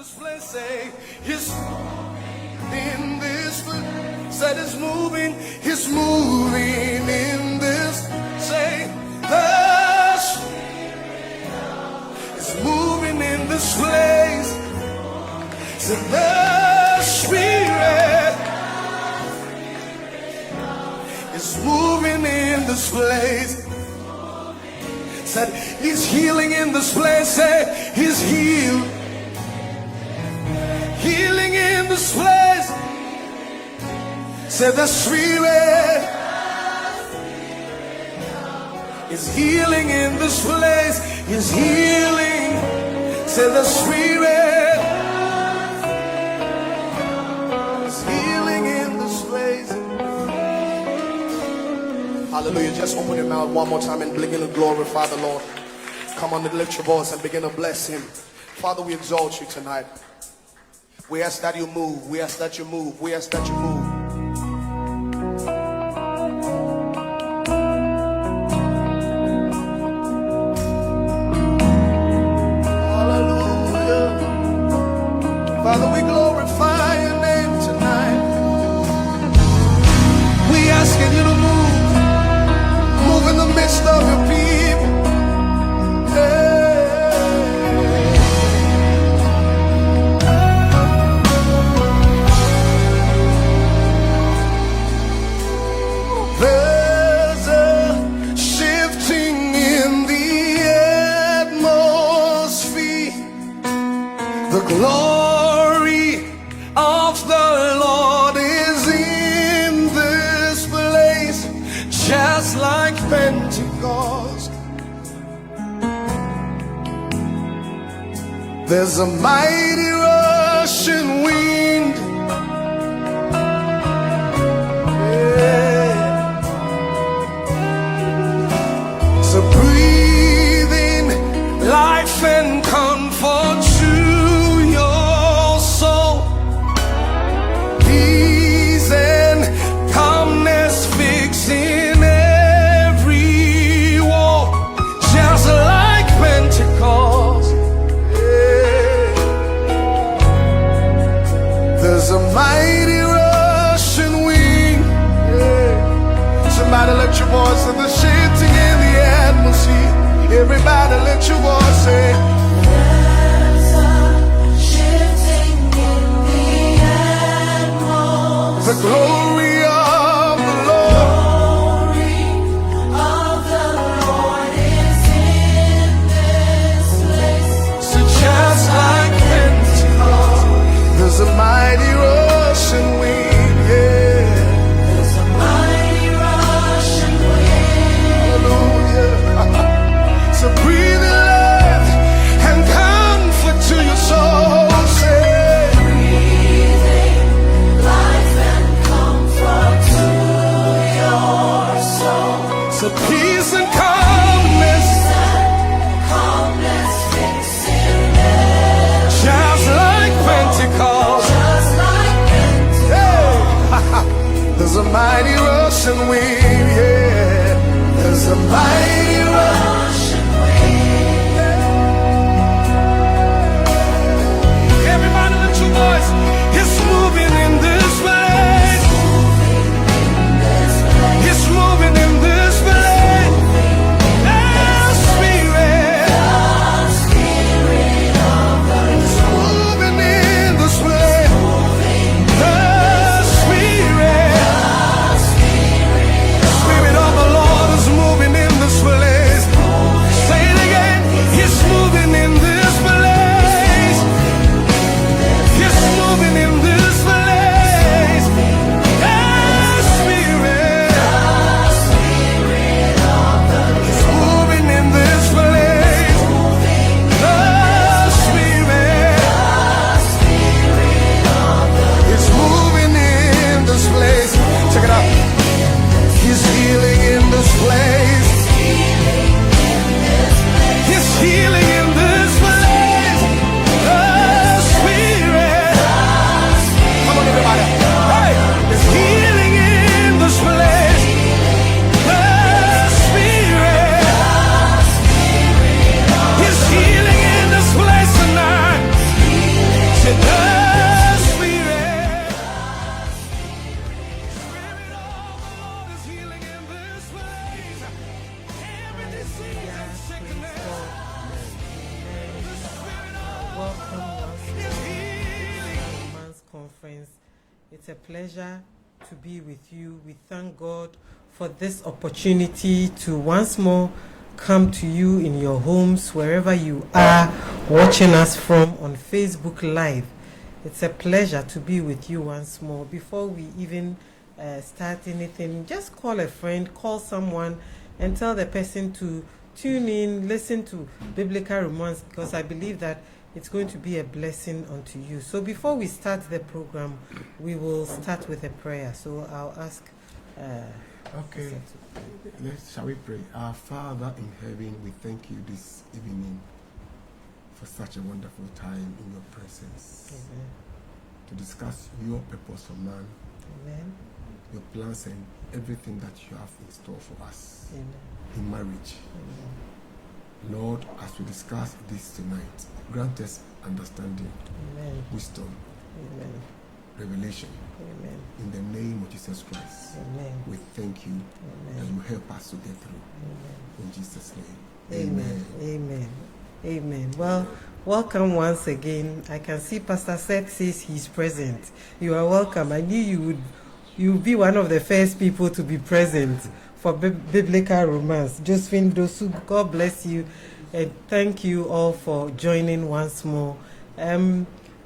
this place, say, He's in this place. Said He's moving in this. Say, the Spirit is moving in this place. Say, the Spirit is moving in this place. Said He's healing in this place. Say, He's healed. Healing in this place. Say, the Spirit is healing in this place. He's healing. Say, the Spirit is healing in this place. Hallelujah. Just open your mouth one more time and begin to glorify the Lord. Come on and lift your voice and begin to bless Him. Father, we exalt You tonight. We ask that You move. We ask that You move. We ask that You move. Hallelujah. Father, we glorify Your name tonight. We asking You to move. Move in the midst of Your people. Hey. There's a shifting in the atmosphere. The glory of the Lord is in this place, just like Pentecost. There's a mighty rushing wind. So breathe in life and comfort to your soul. Peace and calmness fixing every wall, just like Pentecost. Yeah. There's a mighty rushing wind. Yeah. Somebody lift your voice in the shifting in the atmosphere. Everybody let your voice say, there's a shifting in the atmosphere. The glory of the Lord. Is in this place. So just like Pentecost, there's a mighty rushing wind, yeah. There's a mighty rushing wind. Hallelujah. So breathe in love. It's a pleasure to be with you. We thank God for this opportunity to once more come to you in your homes, wherever you are watching us from on Facebook Live. It's a pleasure to be with you once more. Before we even start anything, just call a friend, call someone, and tell the person to tune in, listen to Biblical Romance, because I believe that it's going to be a blessing unto you. So before we start the program, we will start with a prayer. So I'll ask. Okay, shall we pray? Our Father in heaven, we thank you this evening for such a wonderful time in your presence. Amen. To discuss your purpose for man, Amen. your plans and everything that you have in store for us. Amen. In marriage. Amen. Lord, as we discuss this tonight, grant us understanding, Amen. wisdom, Amen. revelation. Amen. In the name of Jesus Christ, Amen. we thank you that Amen. you help us to get through. Amen. In Jesus' name. Amen. Amen. Amen. Well, welcome once again. I can see Pastor Seth says he's present. You are welcome. I knew you would be one of the first people to be present for Biblical Romance. Josephine Dosu, God bless you, and thank you all for joining once more.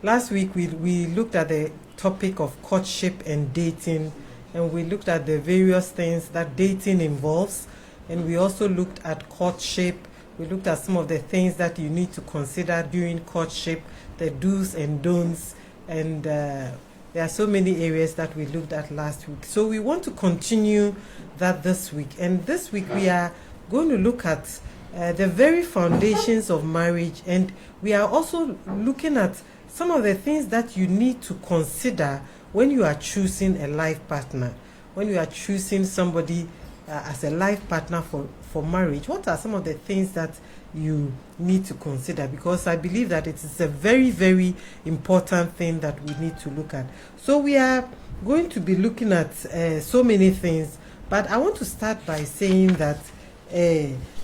Last week we looked at the topic of courtship and dating, and we looked at the various things that dating involves, and we also looked at courtship. We looked at some of the things that you need to consider during courtship, the do's and don'ts, and there are so many areas that we looked at last week. So we want to continue that this week, and this week we are going to look at the very foundations of marriage, and we are also looking at some of the things that you need to consider when you are choosing a life partner, when you are choosing somebody as a life partner for marriage. What are some of the things that you need to consider? Because I believe that it is a very, very important thing that we need to look at. So we are going to be looking at so many things, but I want to start by saying that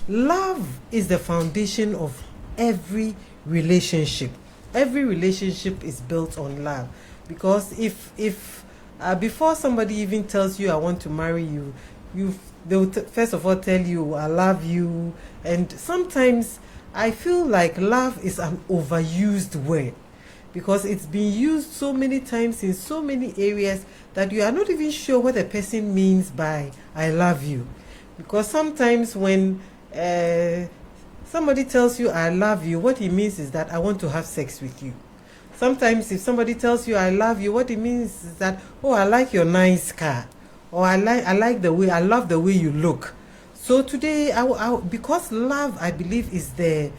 love is the foundation of every relationship. Every relationship is built on love, because if before somebody even tells you I want to marry you, they will first of all tell you I love you. And sometimes I feel like love is an overused word, because it's been used so many times in so many areas that you are not even sure what the person means by I love you. Because sometimes when somebody tells you I love you, what it means is that I want to have sex with you. Sometimes if somebody tells you I love you, what it means is that, oh, I like your nice car, or I love the way you look. So today, because love, I believe, is the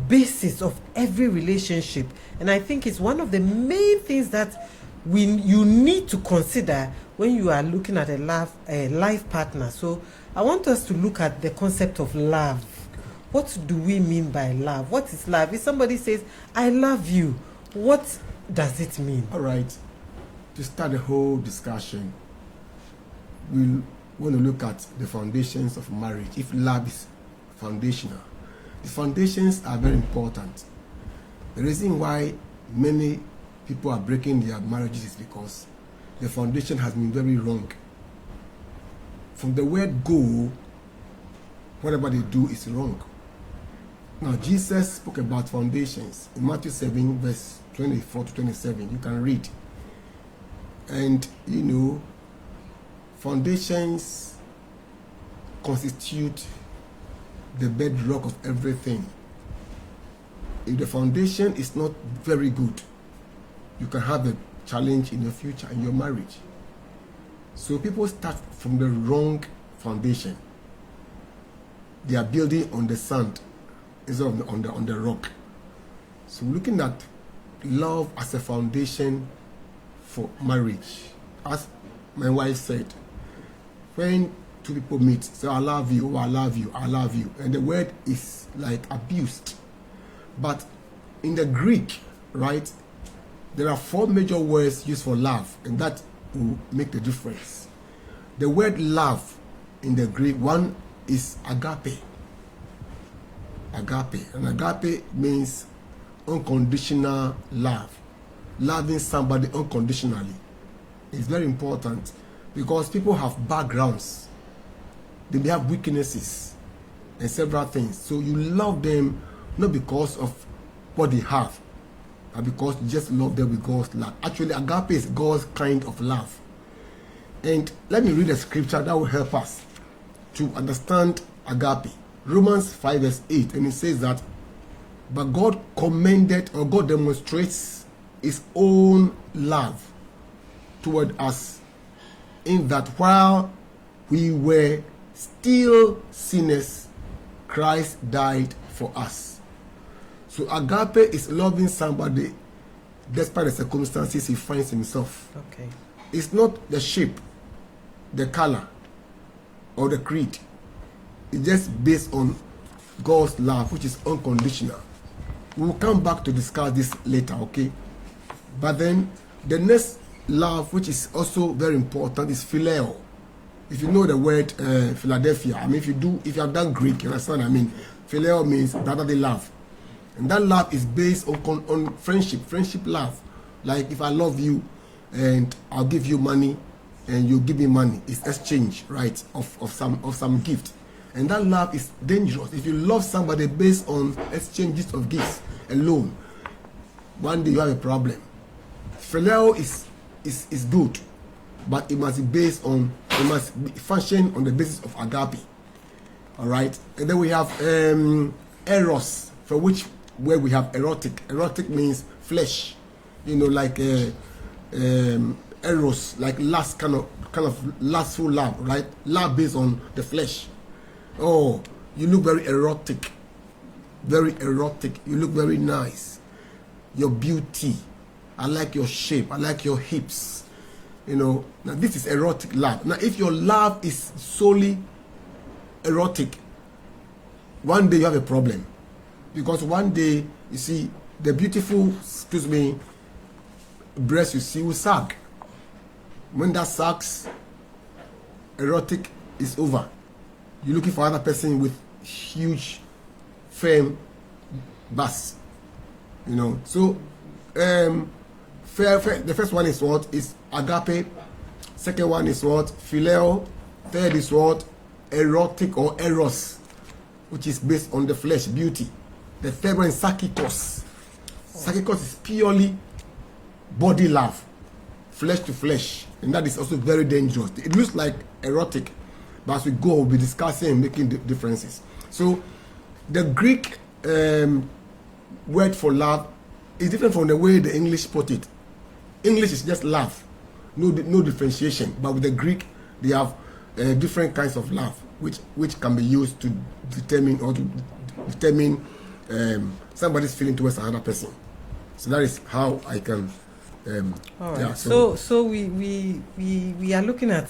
basis of every relationship, and I think it's one of the main things that you need to consider when you are looking at a life partner. So I want us to look at the concept of love. What do we mean by love? What is love? If somebody says, I love you, what does it mean? All right. To start the whole discussion, we want to look at the foundations of marriage. If love is foundational, the foundations are very important. The reason why many people are breaking their marriages is because the foundation has been very wrong. From the word go, whatever they do is wrong. Now, Jesus spoke about foundations in Matthew 7, verse 24 to 27. You can read. And, foundations constitute the bedrock of everything. If the foundation is not very good, you can have a challenge in your future, in your marriage. So people start from the wrong foundation. They are building on the sand instead of on the rock. So looking at love as a foundation for marriage, as my wife said, when two people meet, say I love you, oh, I love you, I love you, and the word is like abused. But in the Greek, right, there are 4 major words used for love, and that will make the difference. The word love in the Greek, one is agape. Agape. And agape means unconditional love. Loving somebody unconditionally. is very important because people have backgrounds. They may have weaknesses and several things. So you love them not because of what they have, but because you just love them with God's love. Actually, agape is God's kind of love. And let me read a scripture that will help us to understand agape. Romans 5 verse 8, and it says that, but God commended, or God demonstrates his own love toward us, in that while we were still sinners, Christ died for us. So agape is loving somebody despite the circumstances he finds himself. Okay. It's not the shape, the color, or the creed. It's just based on God's love, which is unconditional. We'll come back to discuss this later, okay? But then the next love, which is also very important, is phileo. If you know the word Philadelphia, I mean, if you have done Greek, you understand what I mean. Phileo means brotherly love, and that love is based on friendship love. Like if I love you, and I'll give you money, and you give me money, it's exchange, right? Of some gift, and that love is dangerous. If you love somebody based on exchanges of gifts alone, one day you have a problem. Phileo is good, but it must function on the basis of agape. All right, and then we have eros, for which where we have erotic. Erotic means flesh, like eros, like lust, kind of lustful love, right? Love based on the flesh. Oh, you look very erotic, you look very nice, your beauty, I like your shape, I like your hips. Now this is erotic love. Now if your love is solely erotic, one day you have a problem, because one day you see the beautiful, breast you see will sag. When that sags, erotic is over. You're looking for another person with huge, firm bust. So the first one is what? Is agape. Second one is what? Phileo. Third is what? Erotic or eros, which is based on the flesh, beauty. The third one is sarkitos. Sarkitos is purely body love, flesh to flesh, and that is also very dangerous. It looks like erotic, but as we go, we'll be discussing and making the differences. So the Greek word for love is different from the way the English put it. English is just love, no differentiation. But with the Greek, they have different kinds of love, which can be used to determine somebody's feeling towards another person. So that is how I can. All right. Yeah, so we are looking at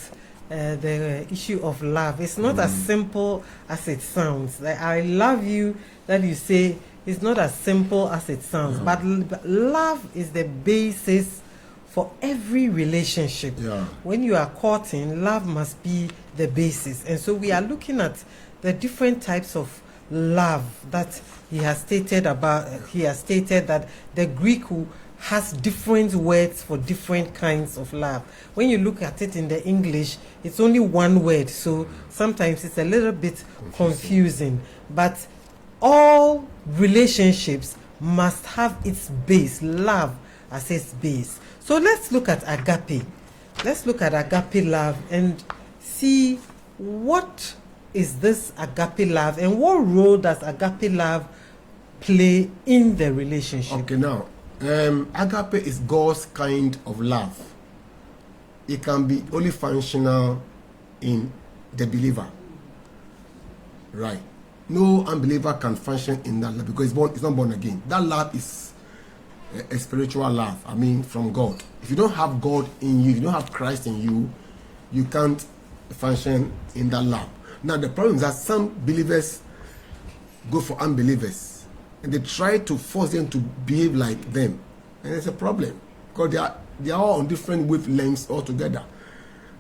the issue of love. It's not as simple as it sounds. Like I love you, that you say, it's not as simple as it sounds. But love is the basis for every relationship. Yeah. When you are courting, love must be the basis. And so we are looking at the different types of love that he has stated about. He has stated that the Greek has different words for different kinds of love. When you look at it in the English, it's only one word, so sometimes it's a little bit confusing. But all relationships must have its base, love as its base. So let's look at agape. Let's look at agape love and see what is this agape love and what role does agape love play in the relationship. Okay, now agape is God's kind of love. It can be only functional in the believer, right? No unbeliever can function in that love because it's not born again. That love is a spiritual love, from God. If you don't have God in you, if you don't have Christ in you, you can't function in that love. Now the problem is that some believers go for unbelievers and they try to force them to behave like them, and it's a problem because they are all on different wavelengths altogether.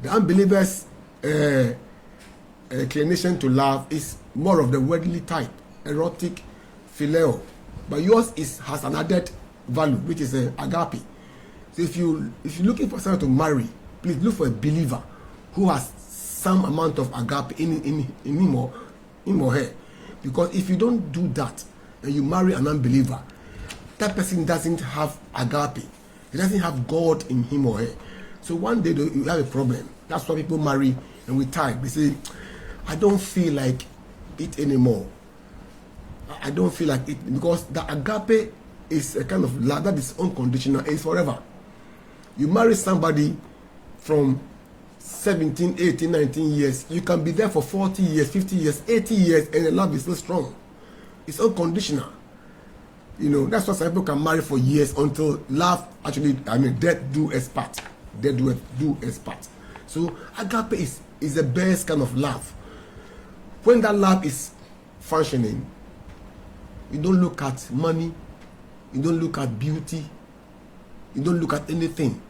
The unbelievers' inclination to love is more of the worldly type, erotic, phileo, but yours has an added value, which is agape. So if you're looking for someone to marry, Please look for a believer who has some amount of agape in him or her. Because if you don't do that and you marry an unbeliever, that person doesn't have agape. He doesn't have God in him or her. So one day you have a problem. That's why people marry and we tie. They say, I don't feel like it anymore. I don't feel like it, because the agape is a kind of love that is unconditional. It's forever. You marry somebody from 17, 18, 19 years, you can be there for 40 years, 50 years, 80 years, and the love is so strong. It's unconditional. You know, that's why some people can marry for years until love actually, death do us part. Death do us part. So agape is the best kind of love. When that love is functioning, you don't look at money, you don't look at beauty, you don't look at anything.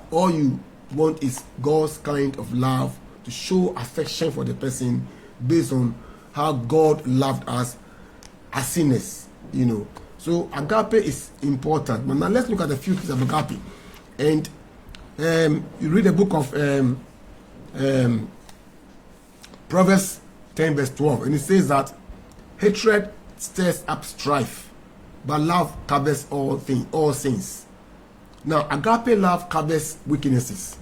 All you want is God's kind of love, to show affection for the person based on how God loved us as sinners, you know. So agape is important. But now let's look at a few things of agape. And you read the book of Proverbs 10 verse 12, and it says that hatred stirs up strife, but love covers all sins. Now, agape love covers weaknesses.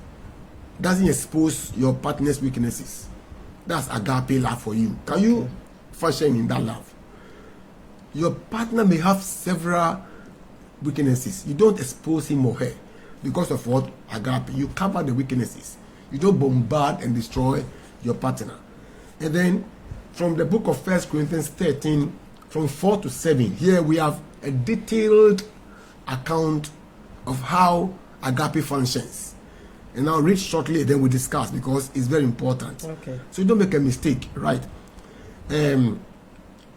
Doesn't expose your partner's weaknesses. That's agape love for you. Can you function in that love? Your partner may have several weaknesses. You don't expose him or her because of what? Agape. You cover the weaknesses. You don't bombard and destroy your partner. And then from the book of 1 Corinthians 13, from 4 to 7, here we have a detailed account of how agape functions. And I'll read shortly, then we discuss, because it's very important. Okay. So don't make a mistake, right?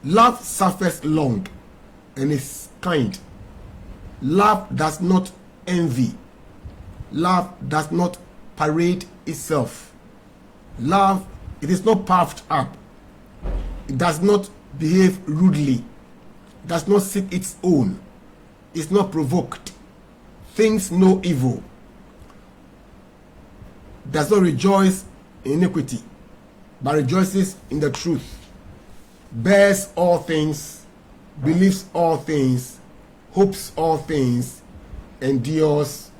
Love suffers long and is kind. Love does not envy. Love does not parade itself. Love, it is not puffed up. It does not behave rudely. Does not seek its own. Is not provoked. Thinks no evil. Does not rejoice in iniquity, but rejoices in the truth. Bears all things, believes all things, hopes all things, endures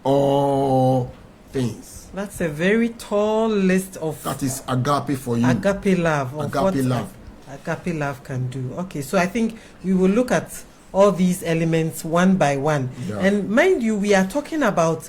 all things. That's a very tall list of. That is agape for you. Agape love. Agape love. Agape love can do. Okay, so I think we will look at all these elements one by one. Yeah. And mind you, we are talking about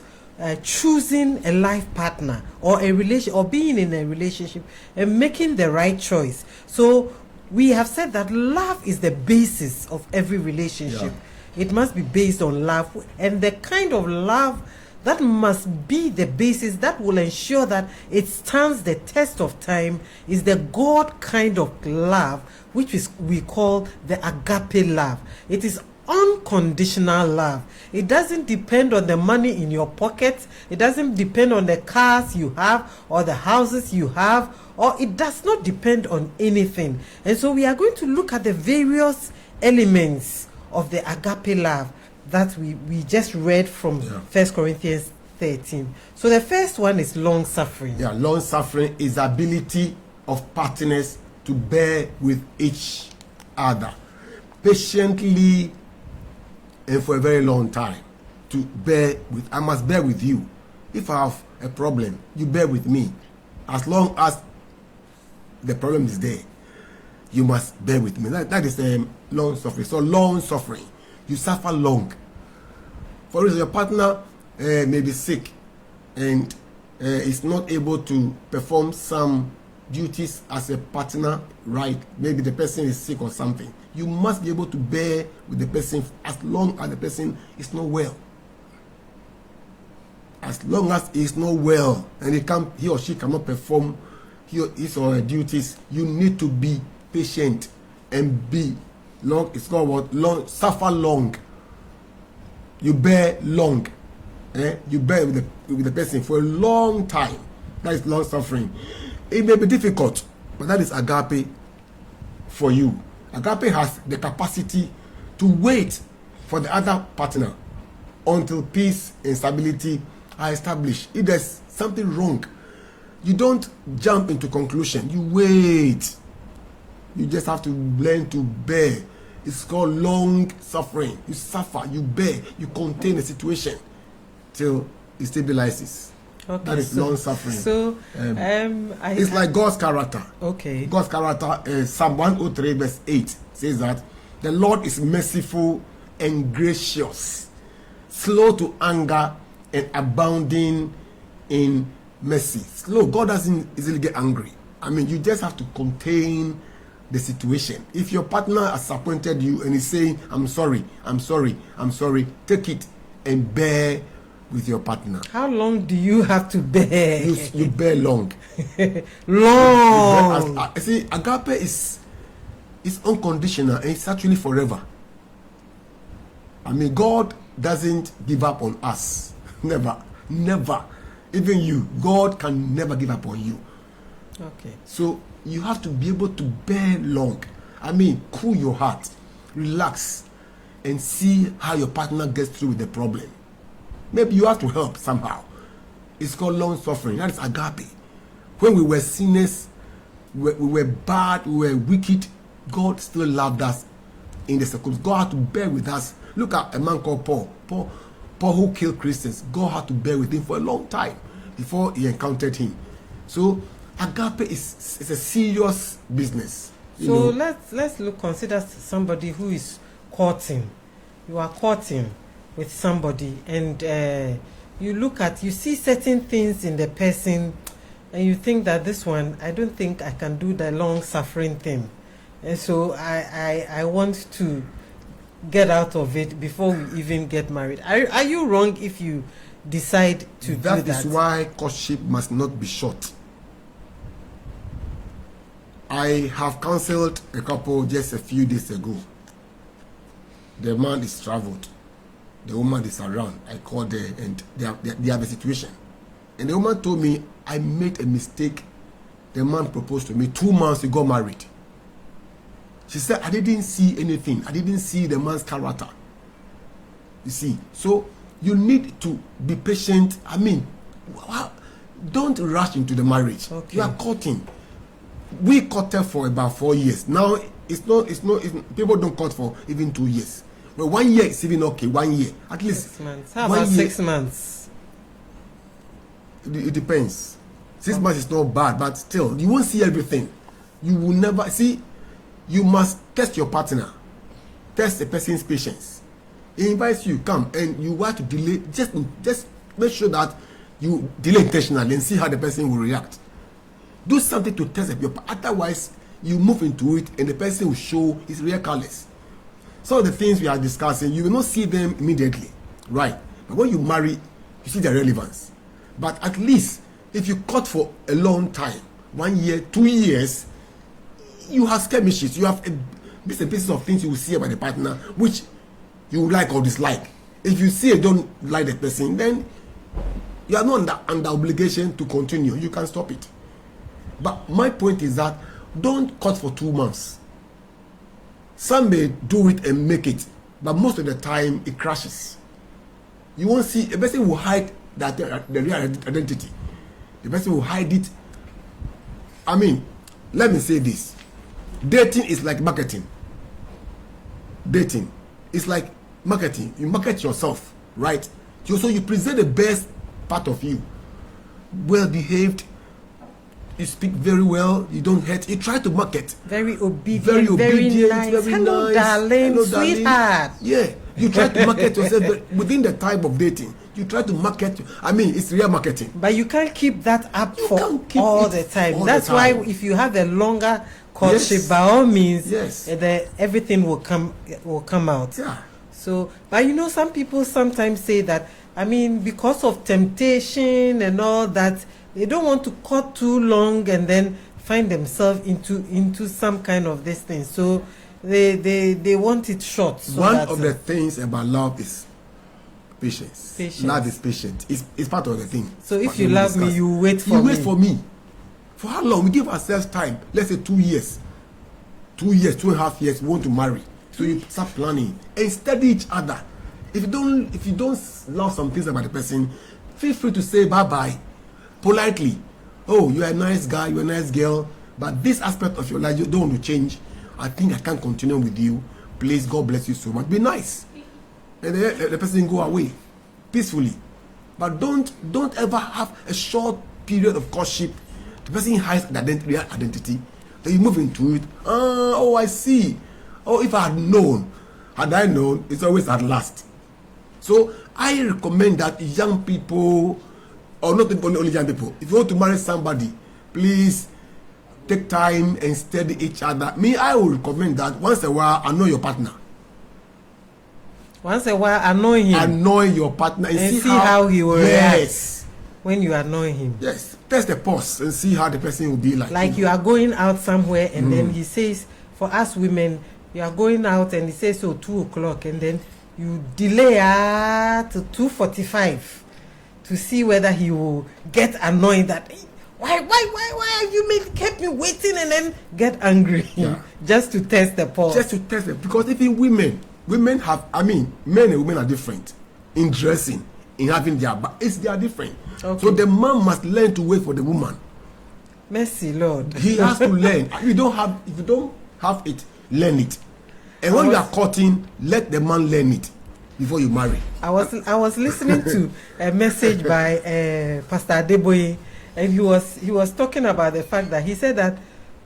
choosing a life partner or a relation, or being in a relationship and making the right choice. So we have said that love is the basis of every relationship. Yeah. It must be based on love, and the kind of love that must be the basis that will ensure that it stands the test of time is the God kind of love, which is we call the agape love. It is unconditional love. It doesn't depend on the money in your pocket. It doesn't depend on the cars you have or the houses you have, or it does not depend on anything. And so we are going to look at the various elements of the agape love that we just read from 1 Corinthians 13. So the first one is long suffering. Yeah, long suffering is the ability of partners to bear with each other patiently and for a very long time. To bear with, I must bear with you. If I have a problem, you bear with me. As long as the problem is there, you must bear with me. That is long suffering. So long suffering, you suffer long. For instance, your partner may be sick and is not able to perform some duties as a partner, right? Maybe the person is sick or something. You must be able to bear with the person as long as the person is not well. As long as he is not well and he or she cannot perform his or her duties, you need to be patient and be long. It's called what? Long. Suffer long. You bear long. You bear with the person for a long time. That is long suffering. It may be difficult, but that is agape for you. Agape has the capacity to wait for the other partner until peace and stability are established. If there's something wrong, you don't jump into conclusion. You wait. You just have to learn to bear. It's called long suffering. You suffer, you bear, you contain the situation till it stabilizes. Okay, That is long suffering. So, it's like God's character. Okay. God's character, Psalm 103 verse 8 says that the Lord is merciful and gracious, slow to anger and abounding in mercy. Slow. God doesn't easily get angry. I mean, you just have to contain the situation. If your partner has disappointed you and is saying, I'm sorry, take it and bear with your partner. How long do you have to bear? You bear long. Long. See, agape is unconditional and it's actually forever. I mean, God doesn't give up on us. Never. Even you, God can never give up on you. Okay. So you have to be able to bear long. I mean, cool your heart, relax, and see how your partner gets through with the problem. Maybe you have to help somehow. It's called long suffering. That is agape. When we were sinners, we were bad, we were wicked, God still loved us in the circumstances. God had to bear with us. Look at a man called Paul. Paul who killed Christians. God had to bear with him for a long time before he encountered him. So agape is a serious business. So let's consider somebody who is courting. You are courting with somebody, and you see certain things in the person, and you think that this one, I don't think I can do the long suffering thing, and so I want to get out of it before we even get married. Are you wrong if you decide to do that? That is why courtship must not be short. I have counseled a couple just a few days ago. The man is traveled. The woman is around. I called her and they have a situation. And the woman told me, I made a mistake. The man proposed to me 2 months, we got married. She said, I didn't see anything. I didn't see the man's character. You see, so you need to be patient. I mean, don't rush into the marriage. Okay. You are courting. We courted for about 4 years. Now it's not people don't court for even 2 years. But 1 year is even okay. 1 year, at least. 6 months. How about 6 months? It depends. 6 months is not bad, but still, you won't see everything. You will never see. You must test your partner. Test the person's patience. He invites you, come, and you want to delay. Just make sure that you delay intentionally and see how the person will react. Do something to test your partner. Otherwise, you move into it, and the person will show his real colors. Some of the things we are discussing, you will not see them immediately, right? But when you marry, you see their relevance. But at least, if you court for a long time, 1 year, 2 years, you have skirmishes. You have bits and pieces of things you will see about the partner, which you like or dislike. If you see and don't like the person, then you are not under obligation to continue. You can stop it. But my point is that don't court for 2 months. Some may do it and make it, but most of the time it crashes. You won't see. A person will hide the real identity. The person will hide it. I mean, let me say this. Dating is like marketing. Dating is like marketing. You market yourself, right? So you present the best part of you. Well behaved. You speak very well. You don't hurt. You try to market. Very obedient. Very nice. Very Hello, nice. darling. Hello, Sweetheart. Yeah. You try to market yourself within the type of dating. You try to market. I mean, it's real marketing. But you can't keep that up You for can't keep all it the time. all That's the time. why if you have a longer courtship, Yes. by all means, Yes. everything will come out. Yeah. So, but some people sometimes say that, I mean, because of temptation and all that, they don't want to court too long and then find themselves into some kind of this thing. So they want it short. So One of the things about love is patience. Patience. Love is patient. It's part of the thing. So if But you we love me, discuss. you wait for You me. wait for me. For how long? We give ourselves time. Let's say 2 years. 2 years, 2.5 years, we want to marry. So you start planning and study each other. If you don't love some things about the person, feel free to say bye-bye politely. Oh, you're a nice guy, you're a nice girl, but this aspect of your life you don't want to change. I think I can't continue with you. Please, God bless you so much. Be nice. And the person go away peacefully. But don't ever have a short period of courtship. The person hides the real identity. Then you move into it. Oh, I see. Oh, if I had known, it's always at last. So I recommend that young people, or not only young people, if you want to marry somebody, please take time and study each other. Me, I will recommend that once a while, annoy your partner. Once a while, annoy him. Annoy your partner and see how he will react. Yes. When you annoy him. Yes. Test the pulse and see how the person will be like. Like you are going out somewhere and then he says, for us women, you are going out and he says, so 2 o'clock, and then you delay to 2:45 to see whether he will get annoyed that, why have you kept me waiting, and then get angry. Just to test the pulse. Just to test it. Because even women have, men and women are different in dressing, in having they are different. Okay. So the man must learn to wait for the woman. Mercy, Lord. He has to learn. If you don't have it, learn it. And when you are courting, let the man learn it before you marry. I was listening to a message by Pastor Adeboye, and he was talking about the fact that he said that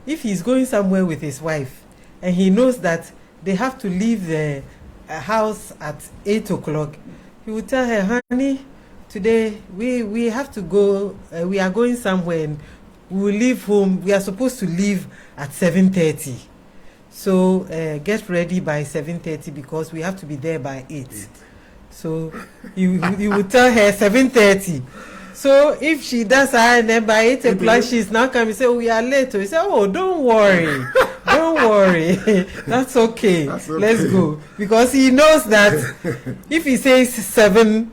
if he's going somewhere with his wife and he knows that they have to leave the house at 8 o'clock, he will tell her, honey, today we have to go, we are going somewhere and we will leave home. We are supposed to leave at 7:30. So get ready by 7:30 because we have to be there by 8. So you will tell her 7:30. So if she does her and then by 8 o'clock she's now coming, say, we are late. So you say, oh, don't worry. Don't worry. That's okay. Let's go. Because he knows that if he says 7,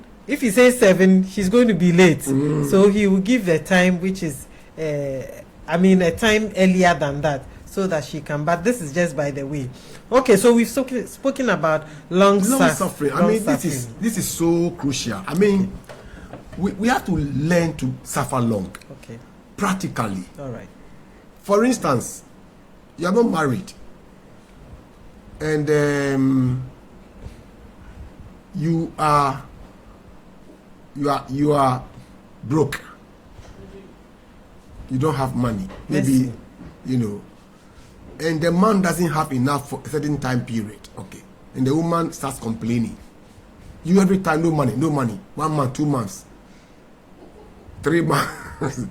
she's going to be late. So he will give the time, which is, a time earlier than that, so that she can. But this is just by the way. Okay, so we've spoken about long suffering. This is so crucial. We have to learn to suffer long. Okay. Practically. All right. For instance, you are not married, and you are broke. You don't have money. Maybe, and the man doesn't have enough for a certain time period. Okay. And the woman starts complaining. You every time, no money. 1 month, 2 months, 3 months.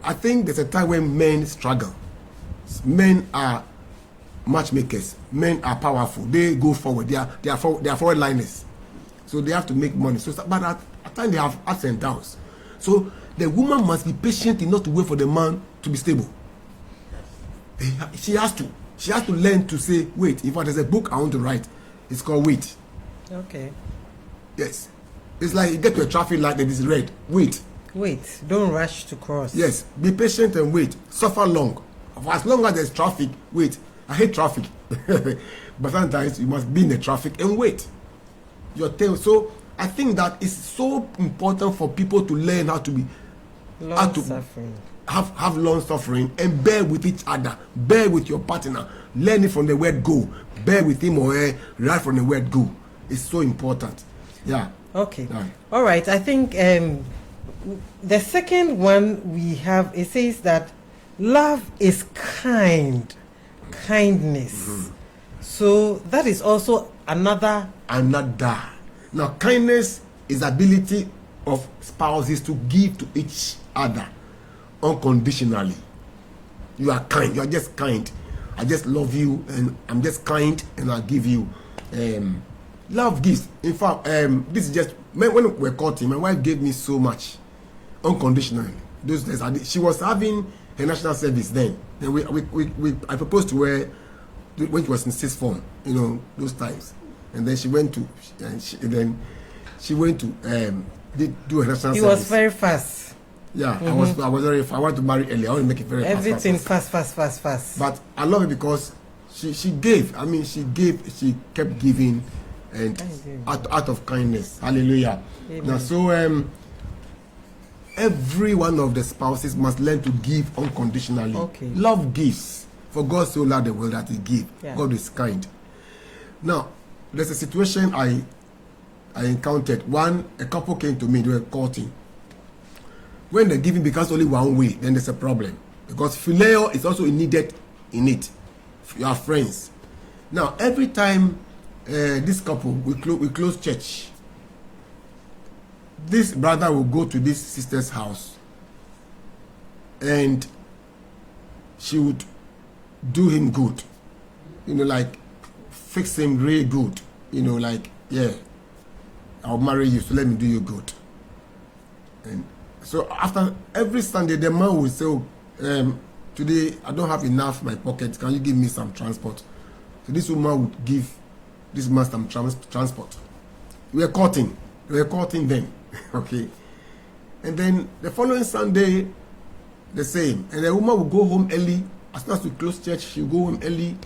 I think there's a time when men struggle. Men are matchmakers. Men are powerful. They go forward. They are forward liners. So they have to make money. But at times they have ups and downs. So the woman must be patient enough to wait for the man to be stable. She has to learn to say, wait. In fact, there's a book I want to write. It's called Wait. Okay. Yes. It's like you get to a traffic light that is red. Wait. Don't rush to cross. Yes. Be patient and wait. Suffer long. For as long as there's traffic, wait. I hate traffic. But sometimes you must be in the traffic and wait. Your tail. So I think that it's so important for people to learn how to be suffering. Have long suffering and bear with each other. Bear with your partner. Learn it from the word go. Bear with him or her right from the word go. It's so important. Yeah. Okay. All right. I think the second one we have, it says that love is kindness. So that is also another. Now, kindness is the ability of spouses to give to each other unconditionally. You are kind. You are just kind. I just love you, and I'm just kind, and I'll give you. Love gives. In fact, this is just when we were courting. My wife gave me so much unconditionally. Those days, she was having her national service then. Then I proposed to her when she was in 6th form. Those times. And then she went to, do a national service. He was very fast. Yeah, I was very fast. I want to marry early. I want to make it very fast. Everything fast. But I love it because she gave. She kept giving, and out of kindness. Hallelujah. Amen. Now, so every one of the spouses must learn to give unconditionally. Okay. Love gives. For God so loved the world that He gave. Yeah. God is kind. Now, there's a situation I encountered. A couple came to me, they were courting. When the giving becomes only one way, then there's a problem. Because phileo is also needed in it. You are friends. Now, every time this couple, we close church, this brother will go to this sister's house and she would do him good. Like fix him really good. Like, yeah, I'll marry you, so let me do you good. And so after every Sunday, the man will say, today I don't have enough in my pocket. Can you give me some transport? So this woman would give this man some transport. We were courting then. Okay. And then the following Sunday, the same. And the woman would go home early. As soon as we close church, she'll go home early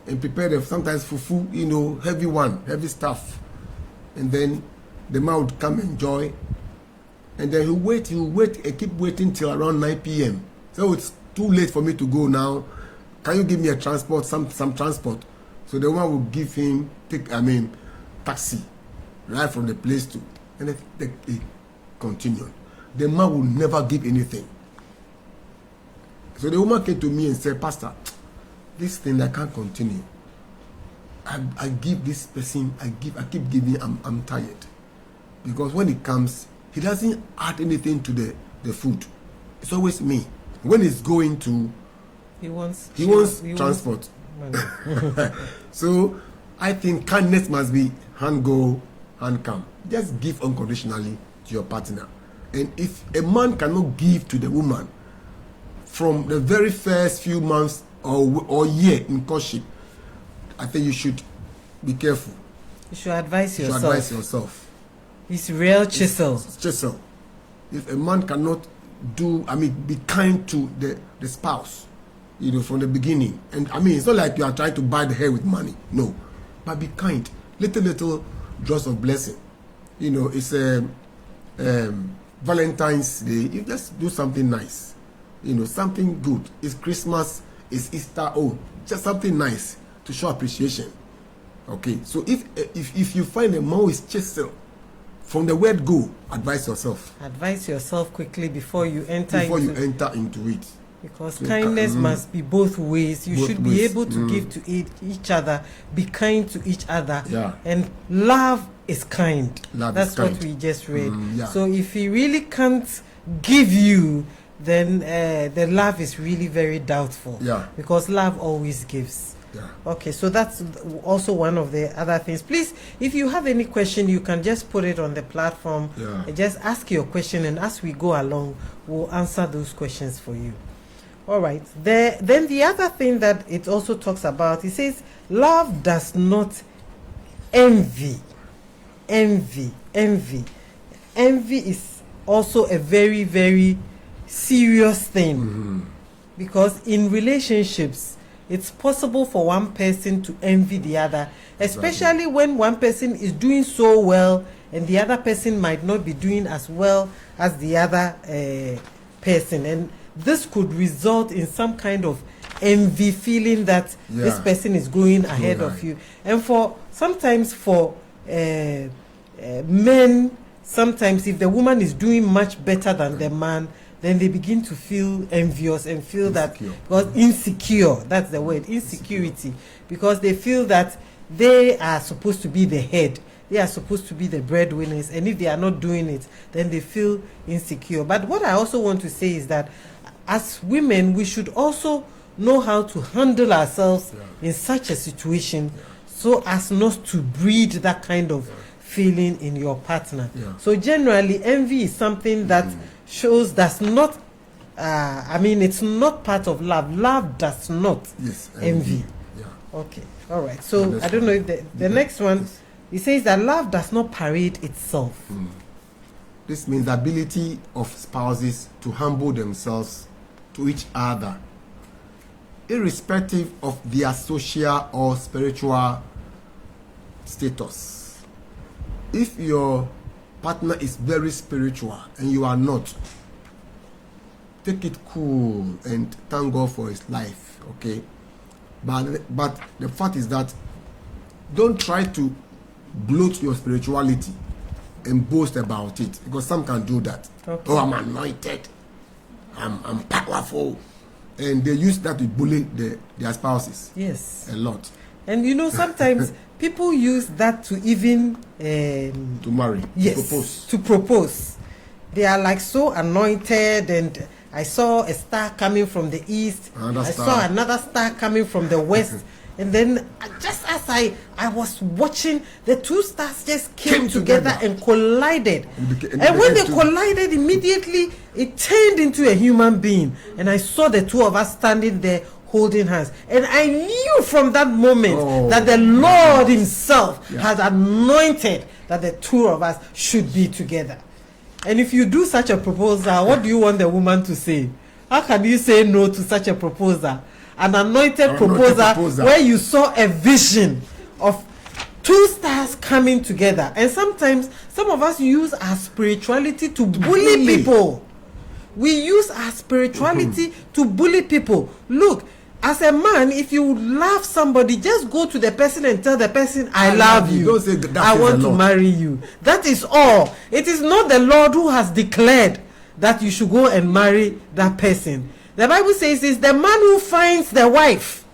and prepare them sometimes fufu, heavy stuff. And then the man would come enjoy. And then he'll wait and keep waiting till around 9 p.m. So it's too late for me to go now. Can you give me a transport, some transport? So the woman will give him, taxi, right from the place to, and then they continued. The man will never give anything. So the woman came to me and said, Pastor, this thing I can't continue. I give this person, I keep giving, I'm tired. Because when it comes, he doesn't add anything to the food. It's always me. When it's going to, he wants transport. So I think kindness must be hand go, hand come. Just give unconditionally to your partner. And if a man cannot give to the woman from the very first few months or year in courtship, I think you should be careful. You should advise yourself. It's real chisel. Chisel. If a man cannot be kind to the spouse, from the beginning. And it's not like you are trying to buy the hair with money. No. But be kind. Little drops of blessing. It's Valentine's Day. You just do something nice. Something good. It's Christmas. It's Easter. Just something nice to show appreciation. Okay. So if you find a man who is chisel, from the word go, advise yourself. Advise yourself quickly before you enter into it. Because so kindness must be both ways. You should be able to give to each other, be kind to each other. Yeah. And love is kind. That's what we just read. Yeah. So if he really can't give you, then the love is really very doubtful. Yeah. Because love always gives. Yeah. Okay, so that's also one of the other things. Please, if you have any question, you can just put it on the platform. Yeah. Just ask your question, and as we go along, we'll answer those questions for you. All right. Then the other thing that it also talks about, it says, love does not envy. Envy is also a very, very serious thing. Because in relationships, it's possible for one person to envy the other, especially when one person is doing so well and the other person might not be doing as well as the other person. And this could result in some kind of envy, feeling that this person is going ahead of you. And sometimes for men, sometimes if the woman is doing much better than the man, then they begin to feel envious and feel insecure. That's the word, insecurity. Because they feel that they are supposed to be the head. They are supposed to be the breadwinners. And if they are not doing it, then they feel insecure. But what I also want to say is that as women, we should also know how to handle ourselves in such a situation so as not to breed that kind of feeling in your partner. So generally, envy is something that shows that's not it's not part of love. Love does not envy. Okay, all right. So I don't know if the next one, it says that love does not parade itself. This means the ability of spouses to humble themselves to each other, irrespective of their social or spiritual status. If your partner is very spiritual and you are not, take it cool and thank God for his life, okay? But the fact is that don't try to bloat your spirituality and boast about it, because some can do that. Okay. Oh, I'm anointed, I'm powerful, and they use that to bully their spouses. Yes, a lot. And you know, sometimes people use that to even to marry. Yes, to propose. They are like so anointed, and I saw a star coming from the east. I saw another star coming from the west. And then just as I was watching, the two stars just came together and collided. And when they collided, immediately it turned into a human being. And I saw the two of us standing there holding hands. And I knew from that moment that the Lord himself has anointed that the two of us should be together. And if you do such a proposal, what do you want the woman to say? How can you say no to such a proposal? An anointed proposal where you saw a vision of two stars coming together. And sometimes some of us use our spirituality to bully people. We use our spirituality to bully people. Look, as a man, if you love somebody, just go to the person and tell the person, I love you. Don't say that I want to marry you. That is all. It is not the Lord who has declared that you should go and marry that person. The Bible says it's the man who finds the wife.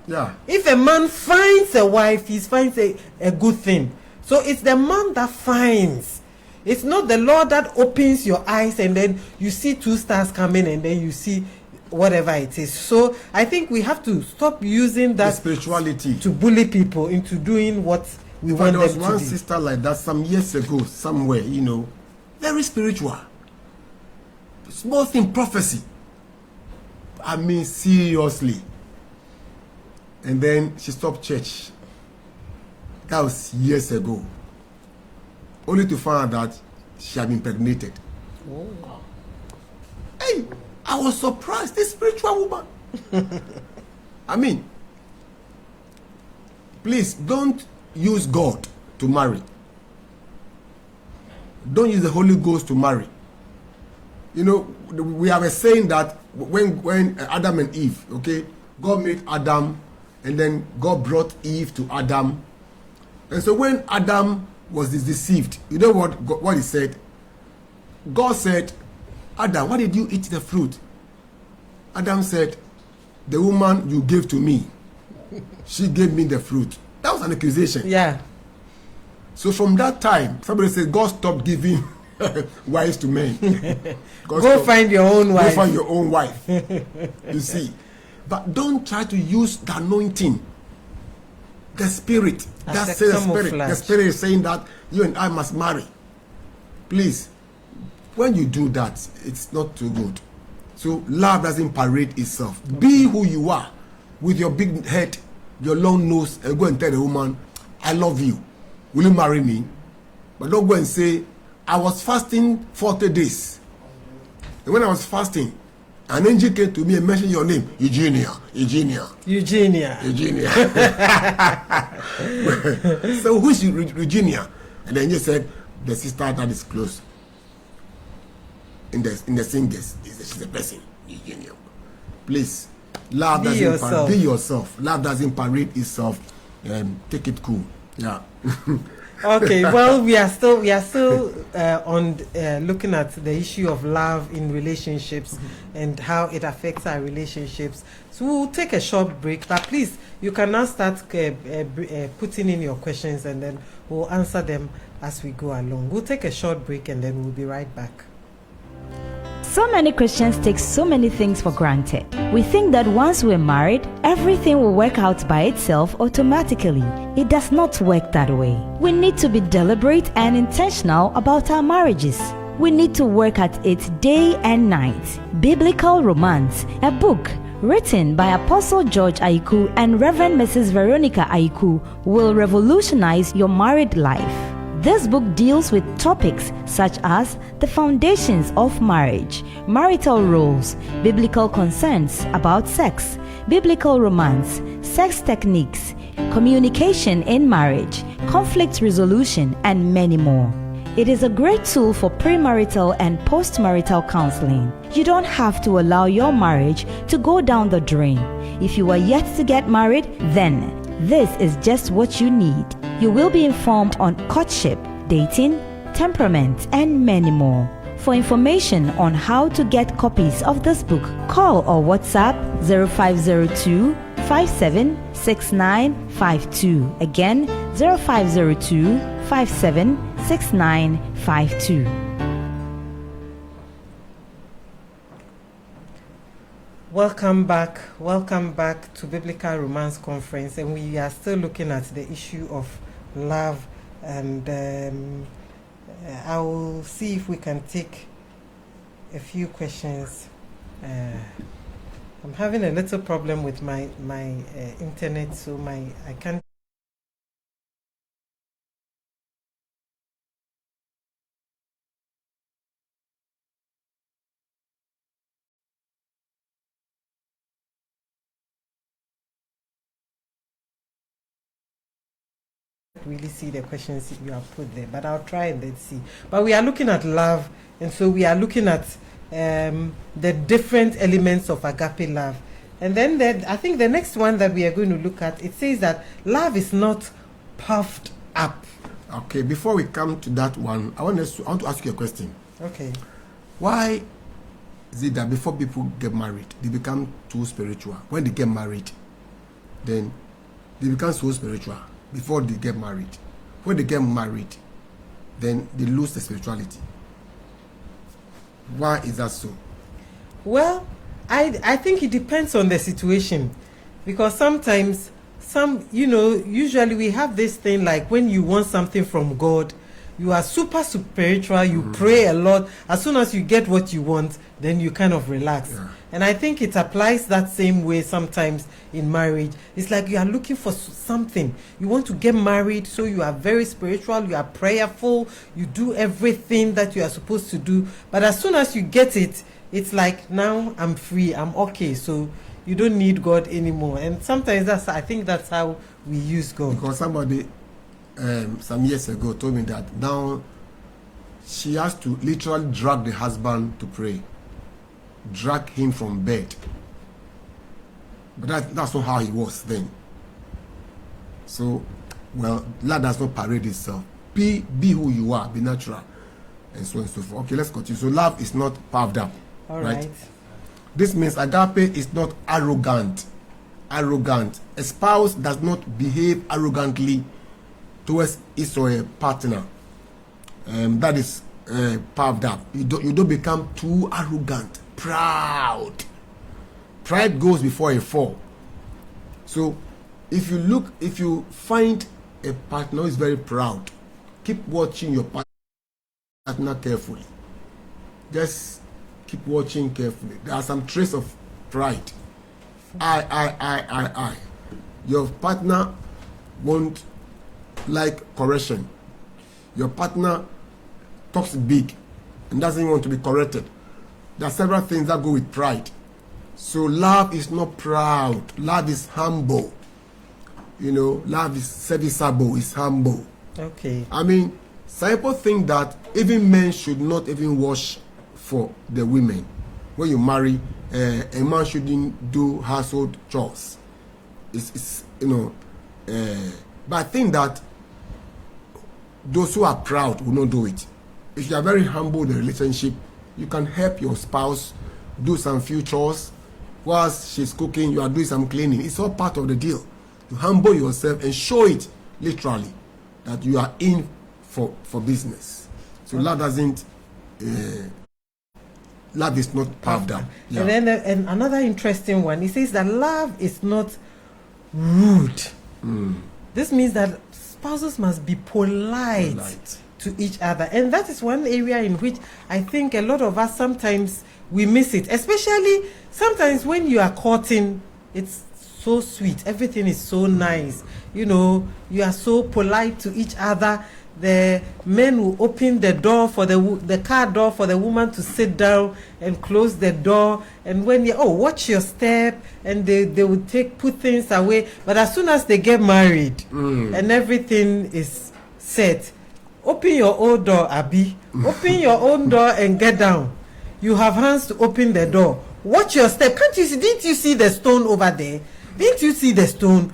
Yeah. If a man finds a wife, he finds a good thing. So it's the man that finds. It's not the Lord that opens your eyes and then you see two stars coming and then you see whatever it is. So I think we have to stop using that spirituality to bully people into doing what we want them to do. There was one sister like that some years ago, somewhere, very spiritual. Small thing, prophecy. I mean, seriously. And then she stopped church. That was years ago. Only to find out that she had been impregnated. Oh. Hey, I was surprised. This spiritual woman. I mean, please don't use God to marry. Don't use the Holy Ghost to marry. We have a saying that when Adam and Eve, okay, God made Adam and then God brought Eve to Adam. And so when Adam was deceived, you know what he said? God said, Adam, why did you eat the fruit? Adam said, the woman you gave to me, she gave me the fruit. That was an accusation. Yeah. So from that time, somebody said God stopped giving wives to men. Go find your own wife. Go find your own wife. You see. But don't try to use the anointing. The spirit. That's the spirit. The spirit is saying that you and I must marry. Please. When you do that, it's not too good. So love doesn't parade itself. Okay. Be who you are with your big head, your long nose, and go and tell the woman, I love you. Will you marry me? But don't go and say, I was fasting 40 days. And when I was fasting, an angel came to me and mentioned your name, Eugenia. So who is Eugenia? And the angel said, the sister that is close. In the singers, she's a person, Eugenia. Please, love doesn't parade. Be yourself. Love doesn't parade itself. Take it cool. Yeah. Okay, well, we are still on looking at the issue of love in relationships and how it affects our relationships. So we'll take a short break, but please, you can now start putting in your questions and then we'll answer them as we go along. We'll take a short break and then we'll be right back. So many Christians take so many things for granted. We think that once we're married, everything will work out by itself automatically. It does not work that way. We need to be deliberate and intentional about our marriages. We need to work at it day and night. Biblical Romance, a book written by Apostle George Ayiku and Reverend Mrs. Veronica Ayiku, will revolutionize your married life. This book deals with topics such as the foundations of marriage, marital roles, biblical concerns about sex, biblical romance, sex techniques, communication in marriage, conflict resolution, and many more. It is a great tool for premarital and postmarital counseling. You don't have to allow your marriage to go down the drain. If you are yet to get married, then this is just what you need. You will be informed on courtship, dating, temperament, and many more. For information on how to get copies of this book, call or WhatsApp 0502 576952. Again, 0502 576952. Welcome back to Biblical Romance Conference, and we are still looking at the issue of love, and I will see if we can take a few questions. I'm having a little problem with my internet, so I can't really see the questions you have put there, but I'll try and then see. But we are looking at love, and so we are looking at the different elements of agape love. And then I think the next one that we are going to look at, it says that love is not puffed up. Okay, before we come to that one, I want to ask you a question. Okay. Why is it that before people get married, they become too spiritual? When they get married, then they become so spiritual before they get married. When they get married, then they lose the spirituality. Why is that so? Well, I think it depends on the situation, because sometimes usually we have this thing like when you want something from God, you are super spiritual, you pray a lot. As soon as you get what you want, then you kind of relax. Yeah. And I think it applies that same way sometimes in marriage. It's like you are looking for something. You want to get married, so you are very spiritual, you are prayerful, you do everything that you are supposed to do. But as soon as you get it, it's like, now I'm free, I'm okay. So you don't need God anymore. And sometimes I think that's how we use God. Because somebody some years ago told me that now she has to literally drag the husband to pray, drag him from bed. But that's not how he was then. So, well, love does not parade itself. Be who you are, be natural, and so on and so forth. Okay, let's continue. So love is not puffed up. All right. This means agape is not arrogant. A spouse does not behave arrogantly towards his or her partner. That is puffed up. You don't become too arrogant, proud. Pride goes before a fall. So if you find a partner who is very proud, keep watching your partner carefully. Just keep watching carefully. There are some traces of pride. I. Your partner won't like correction. Your partner talks big and doesn't want to be corrected. There are several things that go with pride. So love is not proud. Love is humble. Love is serviceable, is humble. Okay. I mean, some people think that even men should not even wash for the women. When you marry, a man shouldn't do household chores. But I think that those who are proud will not do it. If you are very humble in the relationship, you can help your spouse do some few chores. Whilst she's cooking, you are doing some cleaning. It's all part of the deal. You humble yourself and show it literally that you are in for business. So love doesn't. Love is not puffed up. Yeah. And then and another interesting one, it says that love is not rude. This means that spouses must be polite to each other. And that is one area in which I think a lot of us sometimes we miss it. Especially sometimes when you are courting, it's so sweet. Everything is so nice. You are so polite to each other. The men will open the door for the car door for the woman to sit down and close the door. And when watch your step, and they will put things away. But as soon as they get married and everything is set, Open your own door, Abi. Open your own door and get down. You have hands to open the door. Watch your step. Can't you see? Didn't you see the stone over there? Didn't you see the stone?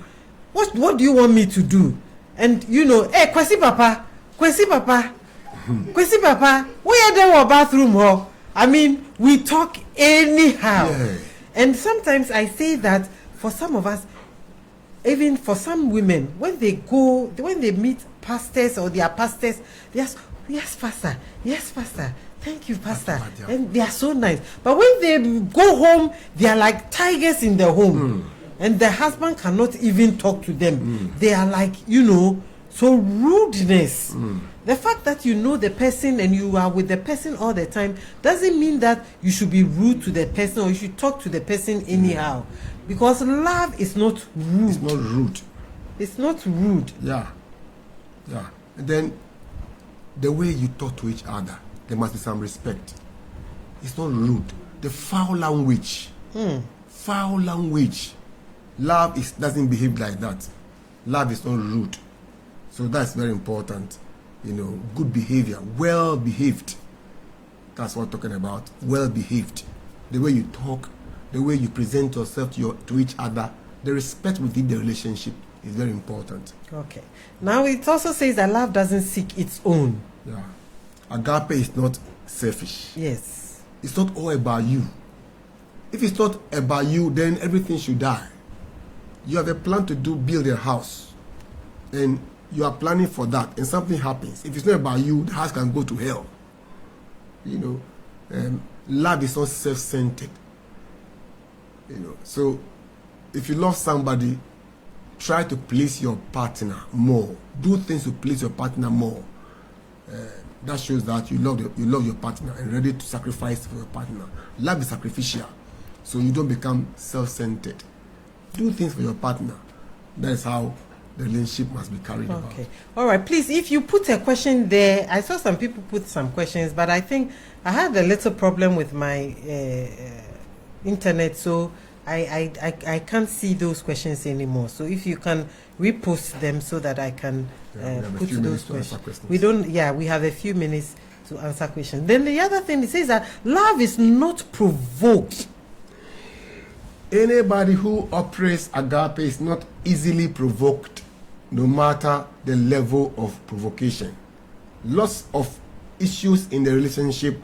What do you want me to do? And you know, hey, Kwesi Papa, Kwesi Papa, Kwesi Papa, where are they bathroom? Huh? I mean, we talk anyhow. Yeah. And sometimes I say that for some of us, even for some women, when they meet pastors or their pastors, they ask, yes, pastor, thank you, pastor. And they are so nice. But when they go home, they are like tigers in the home. And the husband cannot even talk to them. They are like, so rudeness. The fact that you know the person and you are with the person all the time doesn't mean that you should be rude to the person or you should talk to the person anyhow. Because love is not rude. It's not rude. It's not rude. Yeah. And then the way you talk to each other, there must be some respect. It's not rude. The foul language. Foul language. Love doesn't behave like that. Love is not rude. So that's very important. Good behavior, well behaved. That's what I'm talking about. Well behaved. The way you talk, the way you present yourself to each other, the respect within the relationship is very important. Okay. Now it also says that love doesn't seek its own. Yeah. Agape is not selfish. Yes. It's not all about you. If it's not about you, then everything should die. You have a plan to build a house, and you are planning for that, and something happens. If it's not about you, the house can go to hell. Love is not self-centered. So if you love somebody, try to please your partner more. Do things to please your partner more. That shows that you love your partner and ready to sacrifice for your partner. Love is sacrificial, so you don't become self-centered. Do things for your partner. That is how the relationship must be carried about. Okay. All right. Please, if you put a question there, I saw some people put some questions, but I think I had a little problem with my internet, so I can't see those questions anymore. So if you can repost them so that I can put those questions. We have a few minutes to answer questions. Then the other thing, it says that love is not provoked. Anybody who operates agape is not easily provoked, no matter the level of provocation. Lots of issues in the relationship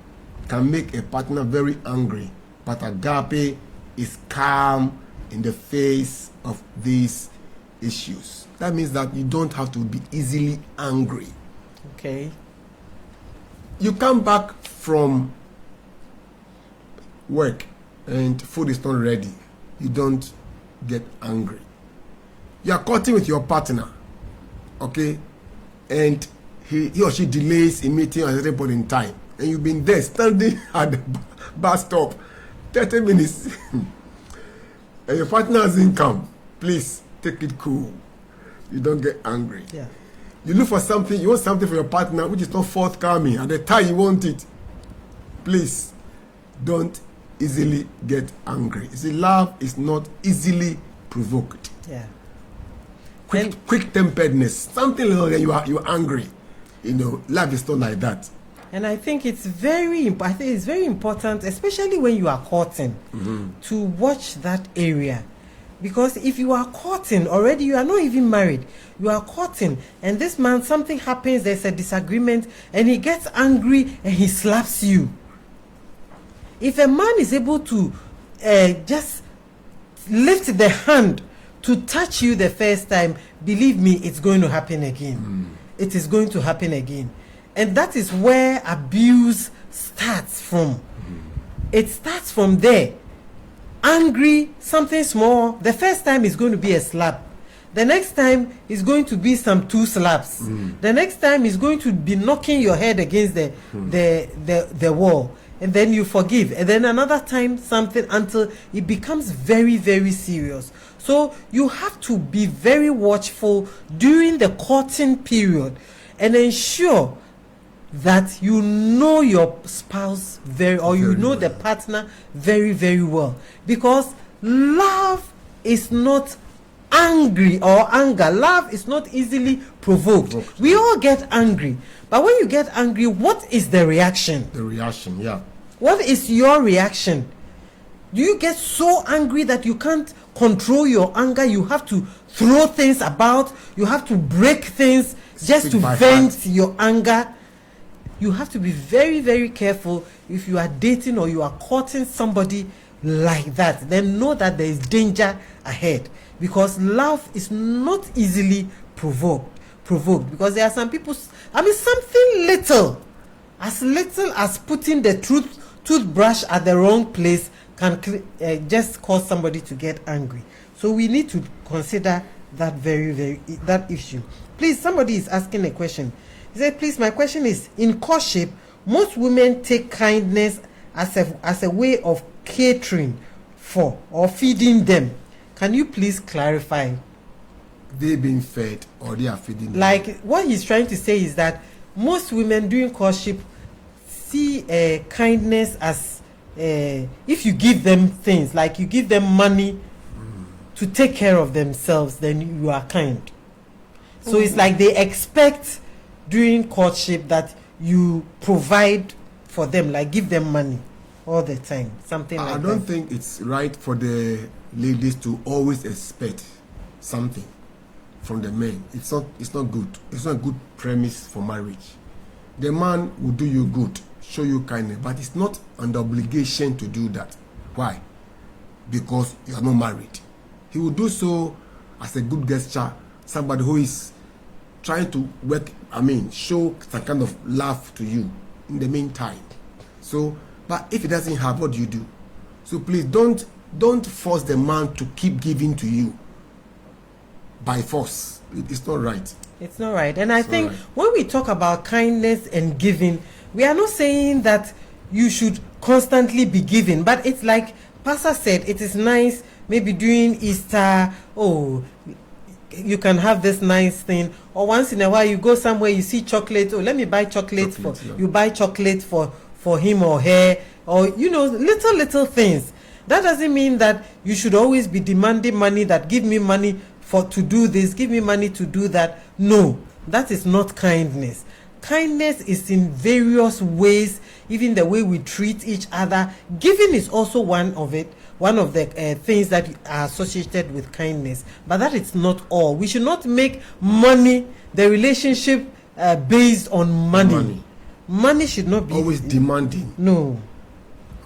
can make a partner very angry, but agape is calm in the face of these issues. That means that you don't have to be easily angry. Okay. You come back from work and food is not ready. You don't get angry. You are courting with your partner, okay, and he or she delays a meeting at a certain point in time, and you've been there standing at the bus stop 30 minutes and your partner hasn't come. Please take it cool. You don't get angry. Yeah. You look for something, you want something for your partner which is not forthcoming at the time you want it. Please don't easily get angry. You see, love is not easily provoked. Yeah. Quick temperedness, something like that, you are angry. Love is not like that. And I think it's very important, especially when you are courting, to watch that area. Because if you are courting already, you are not even married, you are courting, and this man, something happens, there's a disagreement, and he gets angry and he slaps you. If a man is able to just lift the hand to touch you the first time, believe me, it's going to happen again. It is going to happen again. And that is where abuse starts from. It starts from there. Angry, something small. The first time is going to be a slap. The next time is going to be some 2 slaps. The next time is going to be knocking your head against the wall. And then you forgive. And then another time something, until it becomes very, very serious. So you have to be very watchful during the courting period and ensure that you know your spouse very well. The partner very, very well. Because love is not angry or anger. Love is not easily provoked. We all get angry. But when you get angry, what is the reaction? The reaction, yeah. What is your reaction? Do you get so angry that you can't control your anger? You have to throw things about. You have to break things just to vent your anger. You have to be very, very careful if you are dating or you are courting somebody like that. Then know that there is danger ahead, because love is not easily provoked. Because there are some people, something little as putting the toothbrush at the wrong place can just cause somebody to get angry. So we need to consider that that issue. Please, somebody is asking a question. He said, please, my question is, in courtship, most women take kindness as a way of catering for or feeding them. Can you please clarify? They being fed or they are feeding them? Like, what he's trying to say is that most women during courtship see kindness as if you give them things, like you give them money to take care of themselves, then you are kind. So it's like they expect during courtship that you provide for them, like give them money all the time, something like that. I don't think it's right for the ladies to always expect something from the men. It's not good. It's not a good premise for marriage. The man will do you good, show you kindness, but it's not an obligation to do that. Why? Because you are not married. He will do so as a good gesture, somebody who is trying to show some kind of love to you in the meantime. So, but if he doesn't have, what do you do? So please don't force the man to keep giving to you by force. It's not right. It's not right. And I think when we talk about kindness and giving, we are not saying that you should constantly be giving, but it's like Pastor said, it is nice maybe during Easter, you can have this nice thing, or once in a while you go somewhere, you see chocolate, let me buy chocolate you buy chocolate for him or her, or little things. That doesn't mean that you should always be demanding money, that give me money to do this, give me money to do that. No, that is not kindness. Kindness is in various ways, even the way we treat each other. Giving is also one of the things that are associated with kindness, but that is not all. We should not make money the relationship based on money. Money should not be always demanding. No,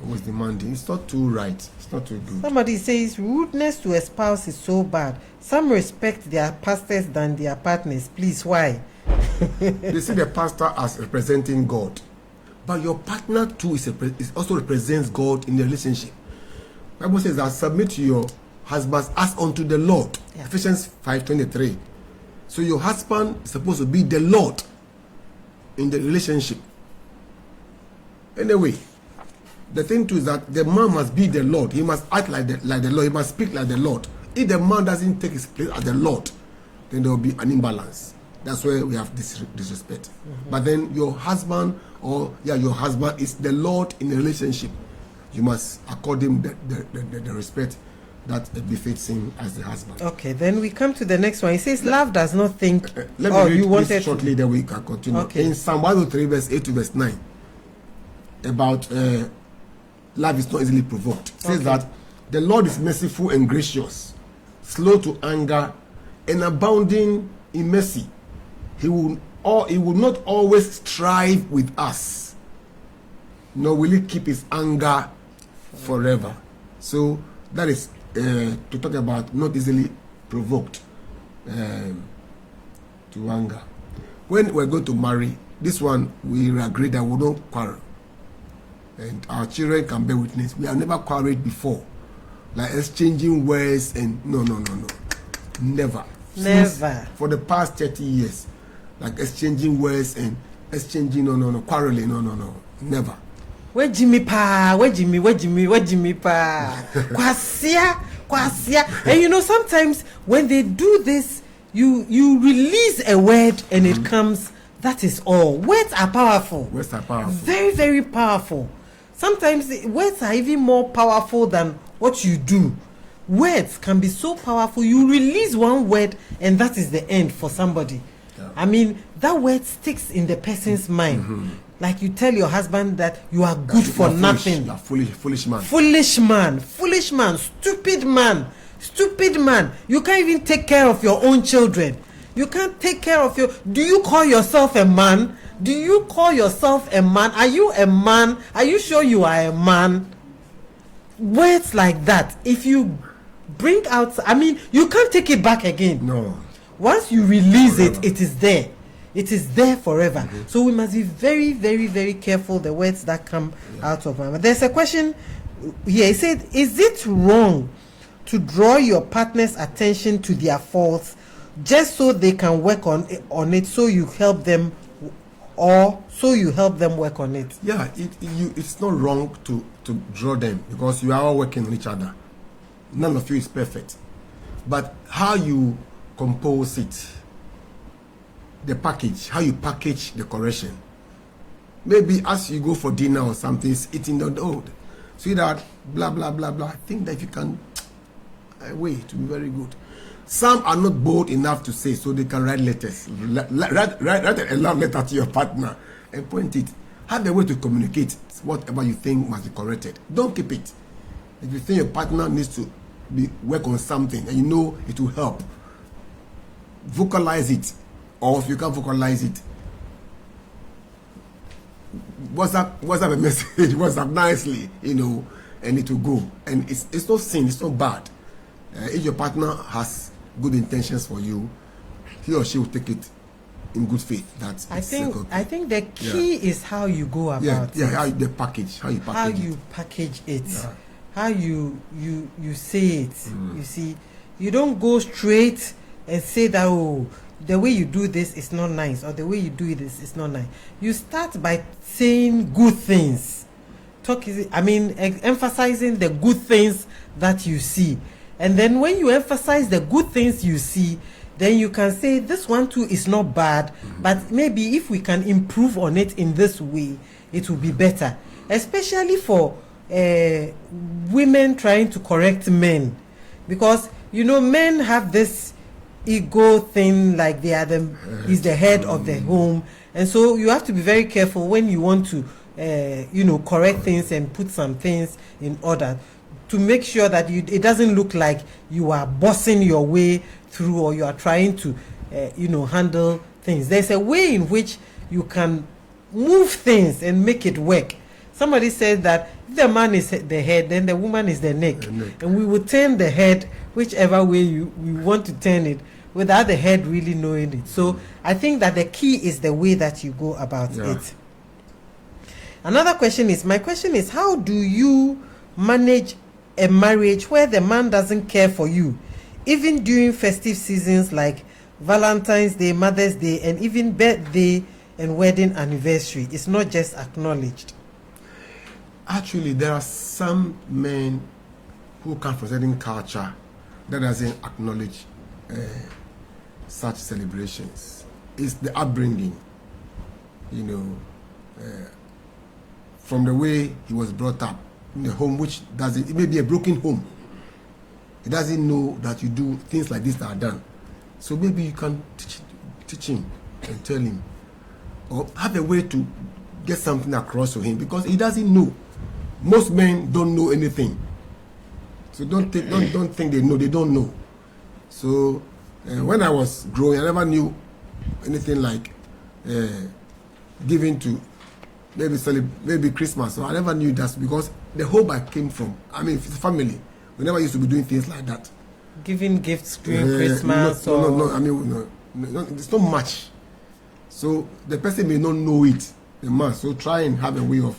always demanding. It's not too right. It's not too good. Somebody says rudeness to a spouse is so bad. Some respect their pastors than their partners. Please, why? They see the pastor as representing God, but your partner too is also represents God in the relationship. The Bible says that submit to your husbands as unto the Lord. Yeah. Ephesians 5:23. So your husband is supposed to be the Lord in the relationship. Anyway, the thing too is that the man must be the Lord. He must act like the Lord. He must speak like the Lord. If the man doesn't take his place as the Lord, then there will be an imbalance. That's where we have disrespect. Mm-hmm. But then your husband is the Lord in the relationship. You must accord him the respect that befits him as the husband. Okay, then we come to the next one. It says, love does not think. Let me read this shortly, then we can continue. Okay. In Psalm 103, verse 8 to verse 9, about love is not easily provoked. It says that the Lord is merciful and gracious, slow to anger, and abounding in mercy. He will not always strive with us, nor will he keep his anger forever. So that is to talk about not easily provoked to anger. When we're going to marry, this one we agree that we don't quarrel, and our children can bear witness. We have never quarreled before, like exchanging words and no, never. For the past 30 years, like exchanging words and exchanging quarreling, no, never. Where Jimmy pa? Kwasia. And sometimes when they do this, you release a word and it comes. That is all. Words are powerful. Very, very powerful. Sometimes words are even more powerful than what you do. words can be so powerful. You release one word and that is the end for somebody. Yeah. I mean, that word sticks in the person's mind. Like you tell your husband that you are good for nothing. You are foolish man. Foolish man, stupid man. You can't even take care of your own children. You can't take care of your... Do you call yourself a man? Are you a man? Are you sure you are a man? Words like that, if you bring out... I mean, you can't take it back again. No. Once you release Forever. it is there. It is there forever. So we must be very, very, very careful the words that come out of our mouth. There's a question here. He said, is it wrong to draw your partner's attention to their faults just so they can work on it, so you help them work on it? Yeah, it's not wrong to draw them, because you are all working on each other. None of you is perfect. But how you compose it, the package, how you package the correction. Maybe as you go for dinner or something, it's eating the old. See that, blah, blah, blah, blah. I think that if you can, wait, to be very good. Some are not bold enough to say, so they can write letters. Write a love letter to your partner and point it. Have a way to communicate whatever you think must be corrected. Don't keep it. If you think your partner needs to work on something and you know it will help, vocalize it. Or if you can't vocalize it, WhatsApp a message, WhatsApp nicely, and it will go. And it's not sin, it's not bad. If your partner has good intentions for you, he or she will take it in good faith. I think the key is how you go about it. How you package it. Yeah. How you say it. You see, you don't go straight and say that, the way you do this is not nice, or the way you do this is not nice. You start by saying good things. Emphasizing the good things that you see. And then when you emphasize the good things you see, then you can say this one too is not bad, but maybe if we can improve on it in this way, it will be better. Especially for women trying to correct men. Because, men have this ego thing, like they are is the head of the home, and so you have to be very careful when you want to correct things and put some things in order to make sure that it doesn't look like you are bossing your way through, or you are trying to handle things. There's a way in which you can move things and make it work. Somebody said that if the man is the head, then the woman is the neck. And we will turn the head whichever way we want to turn it, without the head really knowing it. So I think that the key is the way that you go about it. Another question is, how do you manage a marriage where the man doesn't care for you, even during festive seasons like Valentine's Day, Mother's Day, and even birthday and wedding anniversary? It's not just acknowledged. Actually, there are some men who come from certain culture that doesn't acknowledge such celebrations. It's the upbringing, from the way he was brought up in the home, which it may be a broken home. He doesn't know that you do things like this that are done. So maybe you can teach him and tell him, or have a way to get something across to him, because he doesn't know. Most men don't know anything. So don't think they know. They don't know. So when I was growing, I never knew anything like giving to maybe Christmas. So I never knew that, because the home I came from, it's a family. We never used to be doing things like that. Giving gifts during Christmas? No, it's not much. So the person may not know it, the man. So try and have a way of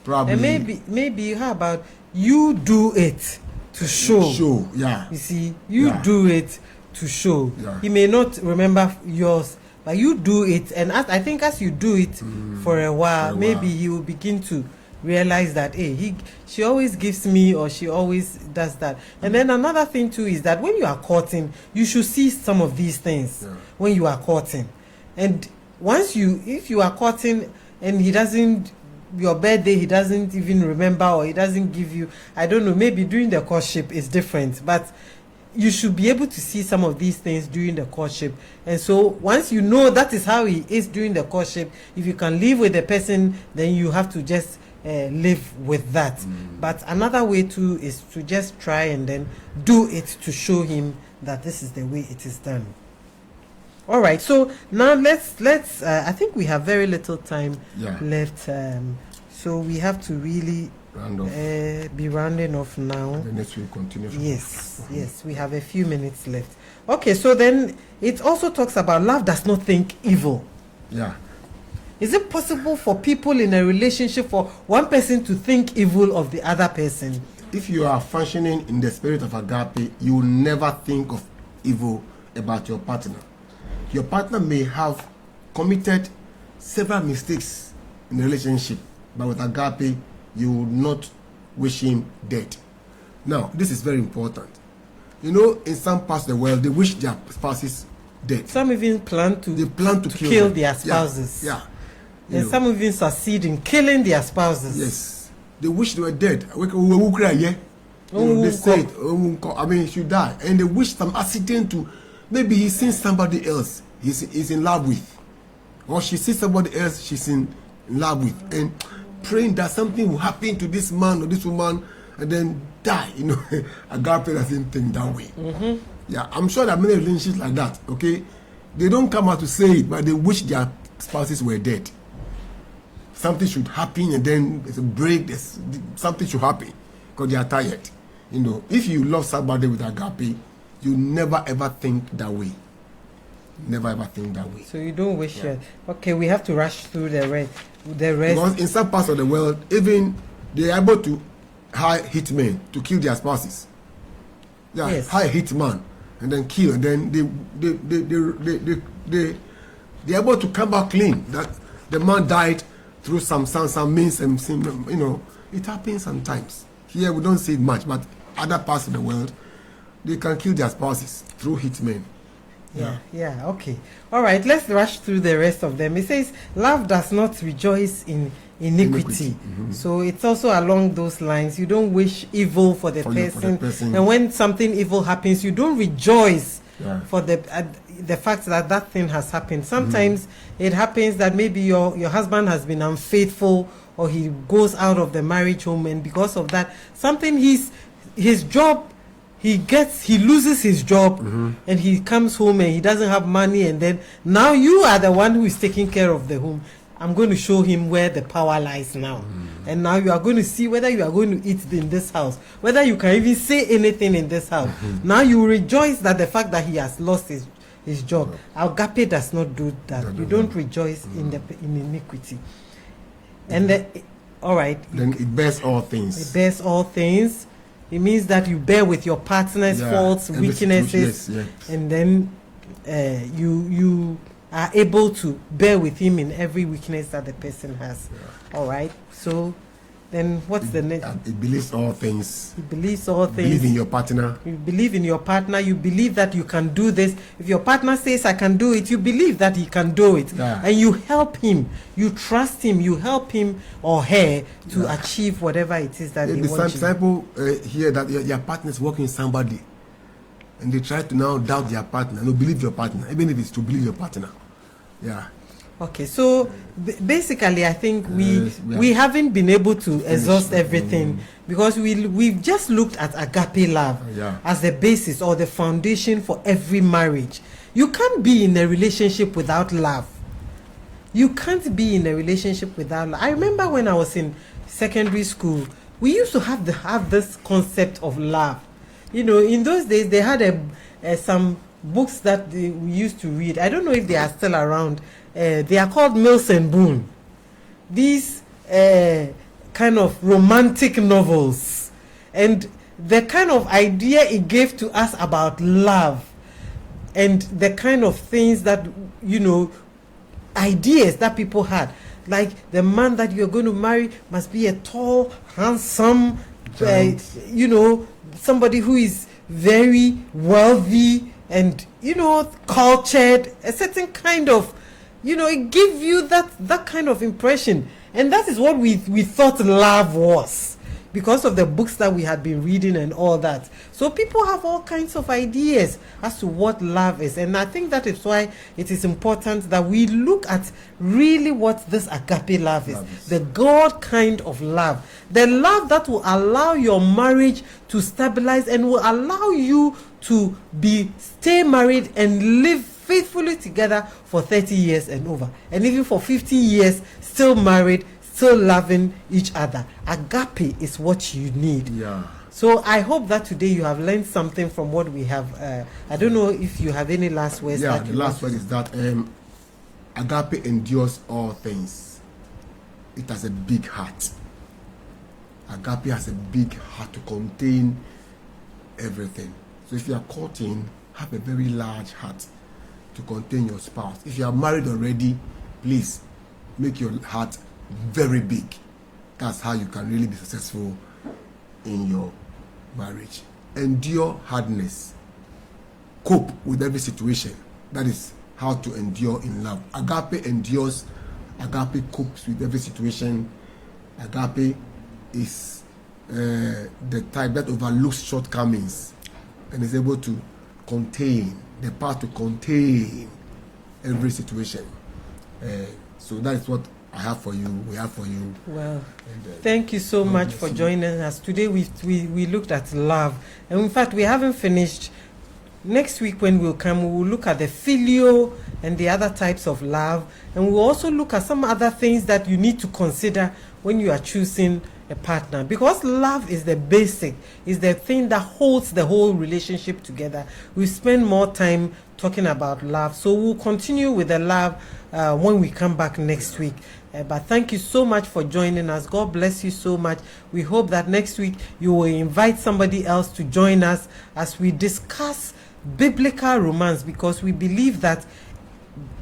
probably. And maybe how about you do it to show? Show, yeah. You see, do it to show. Yeah. He may not remember yours, but you do it, and I think as you do it for a while, maybe he will begin to realize that, hey, she always gives me, or she always does that. And then another thing too is that when you are courting, you should see some of these things when you are courting. And if you are courting and he doesn't your birthday he doesn't even remember, or he doesn't give you, I don't know, maybe during the courtship is different, but you should be able to see some of these things during the courtship. And so once you know that is how he is during the courtship, if you can live with the person, then you have to just live with that. But another way too is to just try and then do it to show him that this is the way it is done. All right, so now let's I think we have very little time left, so we have to really be rounding off now. The next we'll continue. Yes, we have a few minutes left. Okay, so then it also talks about love does not think evil. Yeah. Is it possible for people in a relationship for one person to think evil of the other person? If you are functioning in the spirit of agape, you will never think of evil about your partner. Your partner may have committed several mistakes in the relationship, but with agape, you will not wish him dead. Now, this is very important. You know, in some parts of the world, they wish their spouses dead. Some even plan to kill their spouses. Yeah. And some even succeed in killing their spouses. Yes. They wish they were dead. They said, I mean, he should die. And they wish some accident to, maybe he's seen somebody else he's in love with. Or she sees somebody else she's in love with. And praying that something will happen to this man or this woman and then die. You know, agape doesn't think that way. Yeah, I'm sure there are many relationships like that, okay? They don't come out to say it, but they wish their spouses were dead. Something should happen and then there's a break, something should happen because they are tired. You know, if you love somebody with agape, you never ever think that way. Never ever think that way. So you don't wish it. Okay, we have to rush through the rest. Because in some parts of the world, even they are able to hire hitmen to kill their spouses. Yeah, yes. Hire hitman and then kill, and then they're able to come back clean. That the man died through some means, and you know, it happens sometimes. Here we don't see it much, but other parts of the world, they can kill their spouses through hitmen. Yeah, okay. All right, let's rush through the rest of them. It says, love does not rejoice in iniquity. So it's also along those lines. You don't wish evil for the person. And when something evil happens, you don't rejoice for the fact that that thing has happened. Sometimes it happens that maybe your husband has been unfaithful, or he goes out of the marriage home, and because of that, something his job, he loses his job, and he comes home and he doesn't have money, and then now you are the one who is taking care of the home. I'm going to show him where the power lies now. And now you are going to see whether you are going to eat in this house, whether you can even say anything in this house. Now you rejoice that the fact that he has lost his job. Agape does not do that. You don't rejoice in iniquity. And all right. Then it bears all things. It bears all things. It means that you bear with your partner's faults, weaknesses, and then you are able to bear with him in every weakness that the person has. All right. So then what's the next? It believes all things. It believes all things. Believe in your partner. You believe in your partner. You believe that you can do this. If your partner says, I can do it, you believe that he can do it. And you help him. You trust him. You help him or her to achieve whatever it is that they want. Some people hear that your partner is working with somebody, and they try to now doubt their partner. No, believe your partner, even if it's to believe your partner. Yeah. Okay, so basically, I think we haven't been able to exhaust everything because we've just looked at agape love as the basis or the foundation for every marriage. You can't be in a relationship without love. You can't be in a relationship without love. I remember when I was in secondary school, we used to have this concept of love. You know, in those days they had some books that we used to read. I don't know if they are still around. They are called Mills and Boone. These kind of romantic novels, and the kind of idea it gave to us about love, and the kind of things that, you know, ideas that people had, like the man that you're going to marry must be a tall, handsome, you know, somebody who is very wealthy and, you know, cultured, a certain kind of, you know, it gives you that kind of impression. And that is what we thought love was, because of the books that we had been reading and all that. So people have all kinds of ideas as to what love is. And I think that is why it is important that we look at really what this agape love is. The God kind of love. The love that will allow your marriage to stabilize and will allow you to stay married and live faithfully together for 30 years and over. And even for 50 years, still married, still loving each other. Agape is what you need. Yeah. So I hope that today you have learned something from what we have. I don't know if you have any last words. Yeah, the last word is that agape endures all things. It has a big heart. Agape has a big heart to contain everything. So if you are courting, have a very large heart to contain your spouse. If you are married already, please make your heart very big. That's how you can really be successful in your marriage. Endure hardness. Cope with every situation. That is how to endure in love. Agape endures. Agape copes with every situation. Agape is the type that overlooks shortcomings and is able to contain, the power to contain every situation. So that is what I have for you. We have for you. Well, thank you so much for joining us. Today we looked at love. And in fact, we haven't finished. Next week when we'll come, we will look at the filial and the other types of love. And we'll also look at some other things that you need to consider when you are choosing a partner. Because love is the basic, is the thing that holds the whole relationship together. We spend more time talking about love. So we'll continue with the love when we come back next week. But thank you so much for joining us. God bless you so much. We hope that next week you will invite somebody else to join us as we discuss biblical romance, because we believe that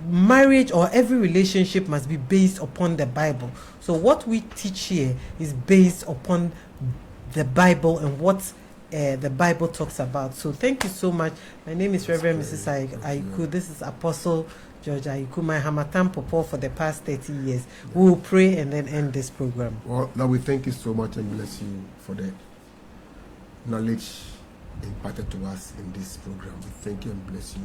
marriage or every relationship must be based upon the Bible. So what we teach here is based upon the Bible and what the Bible talks about. So thank you so much. My name is Reverend Mrs. Ayiku. This is Apostle George Ayiku, my Hamatan Popo for the past 30 years. We will pray and then end this program. Well, now we thank you so much and bless you for the knowledge imparted to us in this program. We thank you and bless you.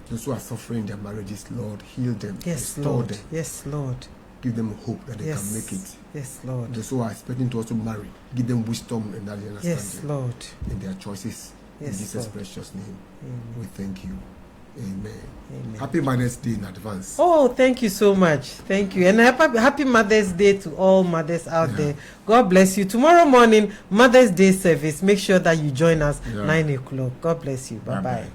Those who are suffering in their marriages, Lord, heal them. Yes, restore Lord. them. Yes, Lord. Give them hope that they can make it. Yes, Lord. Those who are expecting to also marry, give them wisdom and understanding. Yes, Lord. In their choices. Yes, in Jesus' Lord. precious name. Amen. We thank you. Amen. Amen. Happy Mother's Day in advance. Oh, thank you so much. Thank you. And happy Mother's Day to all mothers out there. God bless you. Tomorrow morning, Mother's Day service. Make sure that you join us 9 o'clock. God bless you. Bye-bye.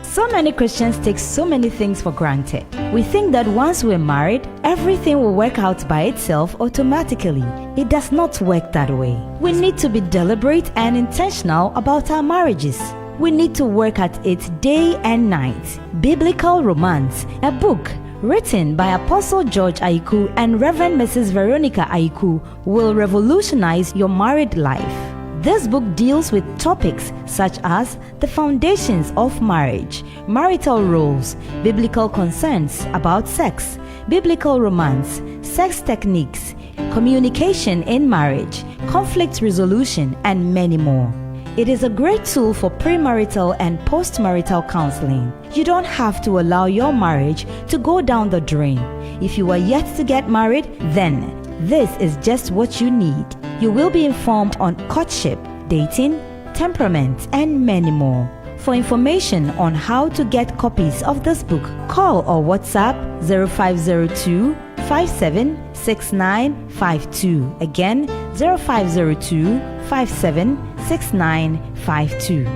So many Christians take so many things for granted. We think that once we're married, everything will work out by itself automatically. It does not work that way. We need to be deliberate and intentional about our marriages. We need to work at it day and night. Biblical Romance, a book written by Apostle George Ayiku and Reverend Mrs. Veronica Ayiku, will revolutionize your married life. This book deals with topics such as the foundations of marriage, marital roles, biblical concerns about sex, biblical romance, sex techniques, communication in marriage, conflict resolution, and many more. It is a great tool for premarital and postmarital counseling. You don't have to allow your marriage to go down the drain. If you are yet to get married, then this is just what you need. You will be informed on courtship, dating, temperament, and many more. For information on how to get copies of this book, call or WhatsApp 0502 576952. Again, 0502 576952.